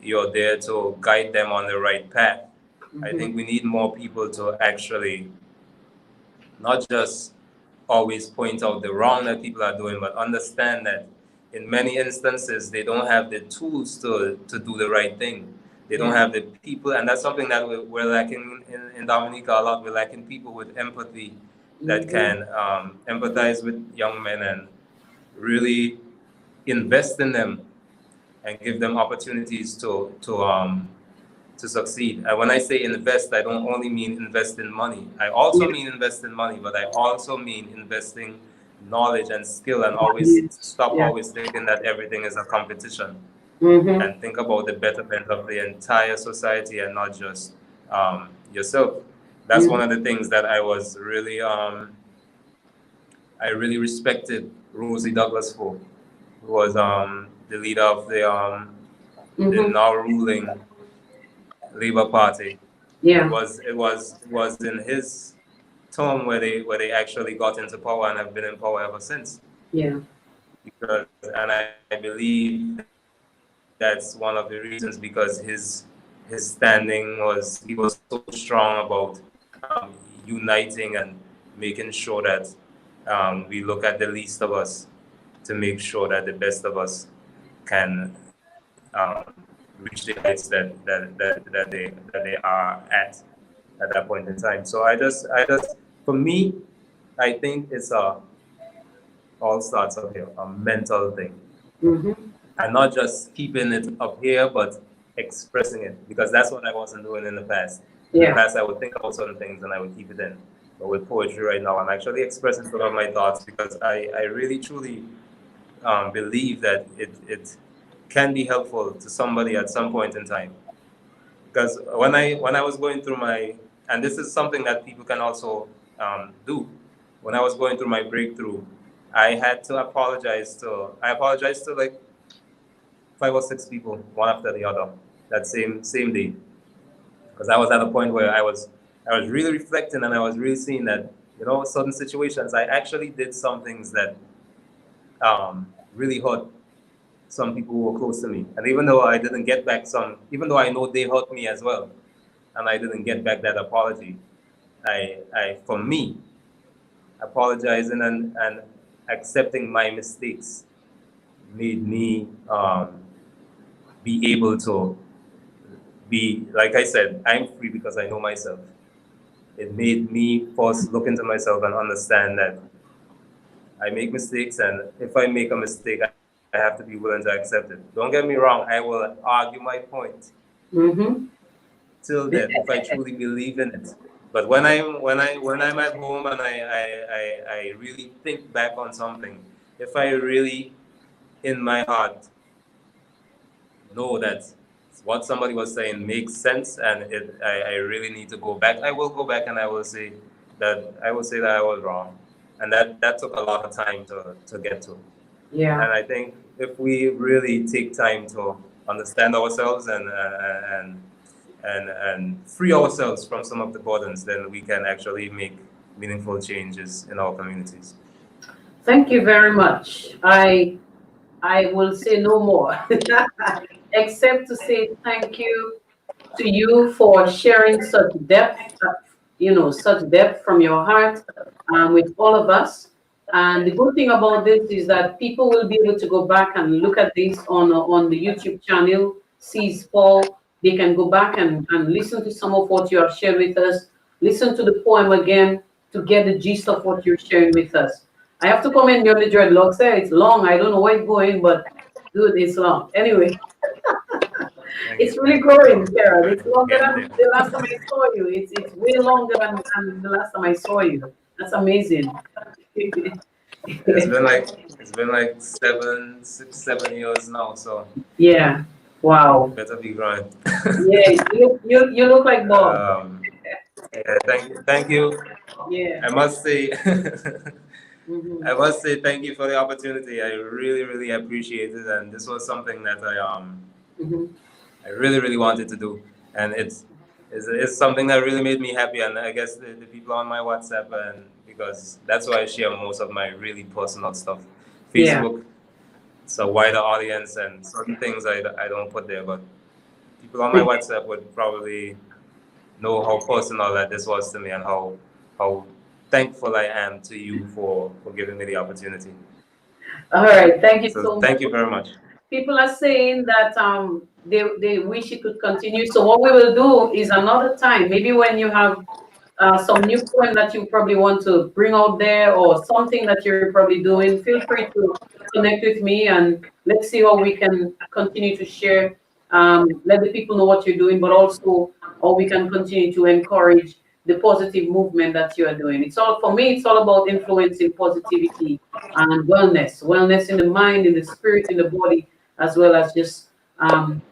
you're there to guide them on the right path. I think we need more people to actually not just always point out the wrong that people are doing, but understand that in many instances they don't have the tools to do the right thing. They don't have the people, and that's something that we're lacking in Dominica a lot. We're lacking people with empathy that can empathize with young men and really invest in them and give them opportunities to succeed. And when I say invest, I don't only mean invest in money. I also mean invest in money, but I also mean investing knowledge and skill, and always stop always thinking that everything is a competition, and think about the betterment of the entire society and not just yourself. That's one of the things that I really respected Rosie Douglas for, who was the leader of the now ruling Labour Party. Yeah. It was in his term where they actually got into power and have been in power ever since. Yeah. Because, and I believe that's one of the reasons, because his standing was, he was so strong about uniting and making sure that we look at the least of us to make sure that the best of us can reach the heights that they are at that point in time. So I just for me, I think it's all starts up here, a mental thing. Mm-hmm. And not just keeping it up here, but expressing it, because that's what I wasn't doing in the past. In the past, I would think about certain things and I would keep it in. But with poetry right now, I'm actually expressing some of my thoughts, because I really truly believe that it can be helpful to somebody at some point in time. Because when I was going through my, and this is something that people can also do, when I was going through my breakthrough, I apologized to like 5 or 6 people, one after the other, that same day, because I was at a point where I was really reflecting, and I was really seeing that, certain situations I actually did some things that really hurt some people who were close to me, and even though I didn't get back even though I know they hurt me as well, and I didn't get back that apology, for me, apologizing and accepting my mistakes made me be able to be, like I said, I'm free because I know myself. It made me first look into myself and understand that I make mistakes, and if I make a mistake, I have to be willing to accept it. Don't get me wrong, I will argue my point Mm-hmm. till death if I truly believe in it. But when I'm at home and I really think back on something, if I really in my heart know that what somebody was saying makes sense, and I really need to go back, I will go back and I will say that I was wrong, and that took a lot of time to get to. Yeah. And I think if we really take time to understand ourselves and free ourselves from some of the burdens, then we can actually make meaningful changes in our communities. Thank you very much. I will say no more, except to say thank you to you for sharing such depth, such depth from your heart with all of us. And the good thing about this is that people will be able to go back and look at this on the YouTube channel, sees Paul. They can go back and listen to some of what you have shared with us, listen to the poem again to get the gist of what you're sharing with us. I have to comment on the dreadlocks there. It's long. I don't know where it's going, but dude, it's long. Anyway, it's really growing, Terron. It's longer than the last time I saw you. It's way longer than the last time I saw you. That's amazing. It's been like 6, 7 years now, so Yeah. Wow. better be growing. Yeah. You look like Bob. Yeah, thank you. Yeah. I must say, Hmm. I must say thank you for the opportunity. I really, really appreciate it, and this was something that Hmm. I really, really wanted to do, and it's something that really made me happy. And I guess the people on my WhatsApp, and because that's why I share most of my really personal stuff. Yeah. Facebook, it's a wider audience, and certain things I don't put there, but people on my WhatsApp would probably know how personal that this was to me, and how thankful I am to you for giving me the opportunity. All right. Thank you So so much. thank you very much. People are saying that they wish it could continue. So what we will do is another time, maybe when you have some new poem that you probably want to bring out there, or something that you're probably doing, feel free to connect with me, and let's see how we can continue to share. Let the people know what you're doing, but also how we can continue to encourage the positive movement that you are doing. It's all, for me, it's all about influencing positivity and wellness in the mind, in the spirit, in the body, as well as just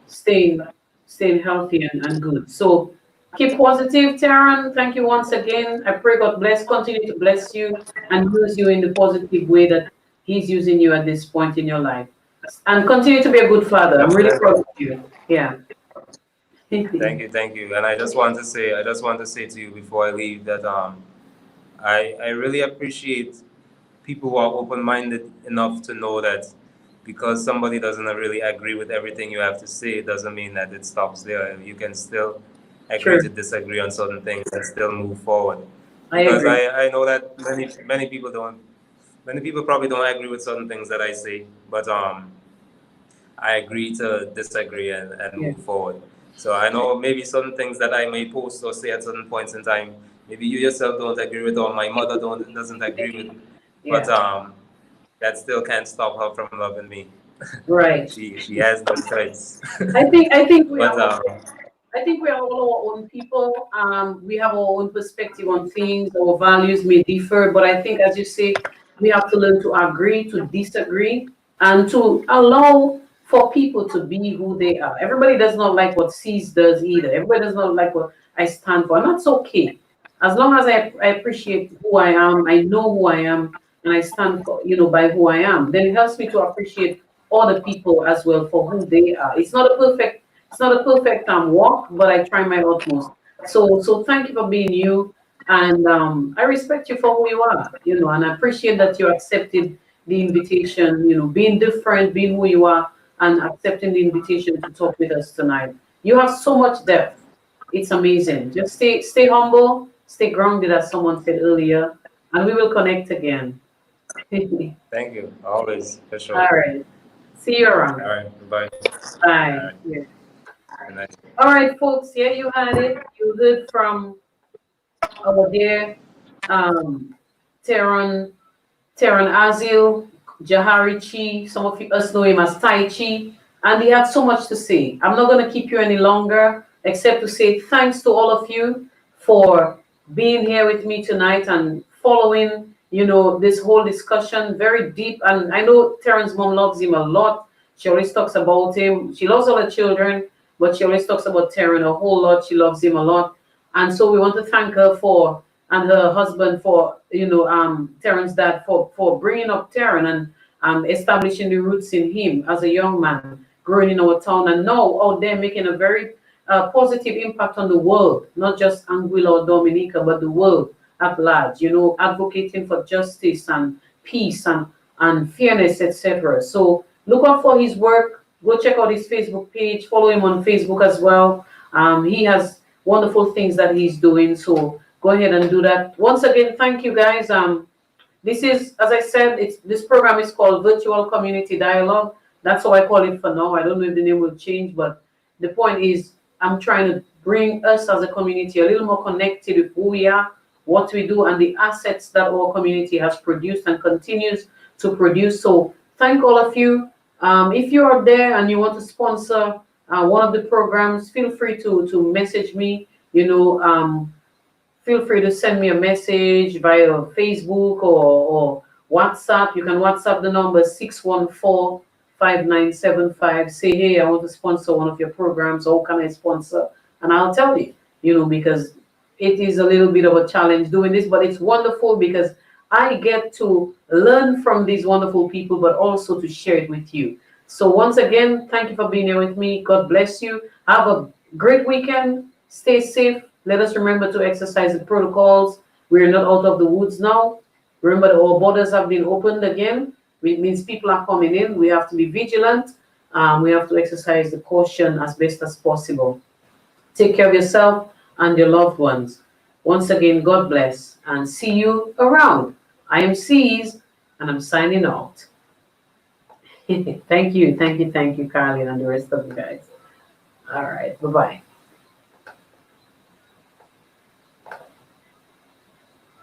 staying healthy and good. So keep positive, Terron. Thank you once again. I pray God continue to bless you and use you in the positive way that He's using you at this point in your life. And continue to be a good father. I'm really proud Definitely. of you. Yeah. Thank you. And I just want to say to you before I leave that I really appreciate people who are open-minded enough to know that because somebody doesn't really agree with everything you have to say, it doesn't mean that it stops there. You can still agree Sure. to disagree on certain things and still move forward. I Because agree. I know that many people probably don't agree with certain things that I say, but I agree to disagree and Yeah. move forward. So I know maybe certain things that I may post or say at certain points in time, maybe you yourself don't agree with, or my mother doesn't agree with, but Yeah. that still can't stop her from loving me. Right. She has no choice. I think we But are I think we are all our own people. We have our own perspective on things. Our values may differ, but I think, as you say, we have to learn to agree, to disagree, and to allow for people to be who they are. Everybody does not like what C's does either. Everybody does not like what I stand for, and that's okay. As long as I appreciate who I am, I know who I am, and I stand for, by who I am, then it helps me to appreciate other people as well for who they are. It's not a perfect walk, but I try my utmost. So thank you for being you, and I respect you for who you are, and I appreciate that you accepted the invitation, being different, being who you are, and accepting the invitation to talk with us tonight. You have so much depth. It's amazing. Just stay humble, stay grounded, as someone said earlier, and we will connect again. thank you, always, for All sure. right. See you All around. right, bye. All Bye. right, Yeah. good night. All right, folks. Yeah, you had it. You heard from our dear um, Terron, Terron Azille, Jahari Chi. Some of us know him as Tai Chi, and he had so much to say. I'm not going to keep you any longer, except to say thanks to all of you for being here with me tonight and following, this whole discussion very deep. And I know Terron's mom loves him a lot. She always talks about him. She loves all the children, but she always talks about Terron a whole lot. She loves him a lot. And so we want to thank her and her husband for, Terron's dad for bringing up Terron and establishing the roots in him as a young man growing in our town, and now out there making a very positive impact on the world, not just Anguilla or Dominica, but the world at large, advocating for justice and peace and fairness, etc. So look out for his work. Go check out his Facebook page. Follow him on Facebook as well. He has wonderful things that he's doing. So go ahead and do that. Once again, thank you guys. This is, as I said, this program is called Virtual Community Dialogue. That's how I call it for now. I don't know if the name will change, but the point is I'm trying to bring us as a community a little more connected with who we are, what we do, and the assets that our community has produced and continues to produce. So thank all of you. If you are there and you want to sponsor one of the programs, feel free to message me. Feel free to send me a message via Facebook or WhatsApp. You can WhatsApp the number 614-5975. Say, hey, I want to sponsor one of your programs. How can I sponsor? And I'll tell you, because it is a little bit of a challenge doing this, but it's wonderful because I get to learn from these wonderful people, but also to share it with you. So once again, thank you for being here with me. God bless you. Have a great weekend. Stay safe. Let us remember to exercise the protocols. We're not out of the woods now. Remember that our borders have been opened again. It means people are coming in. We have to be vigilant. We have to exercise the caution as best as possible. Take care of yourself and your loved ones. Once again, God bless and see you around. I am C's and I'm signing out. Thank you, Carly, and the rest of you guys. All right, bye bye.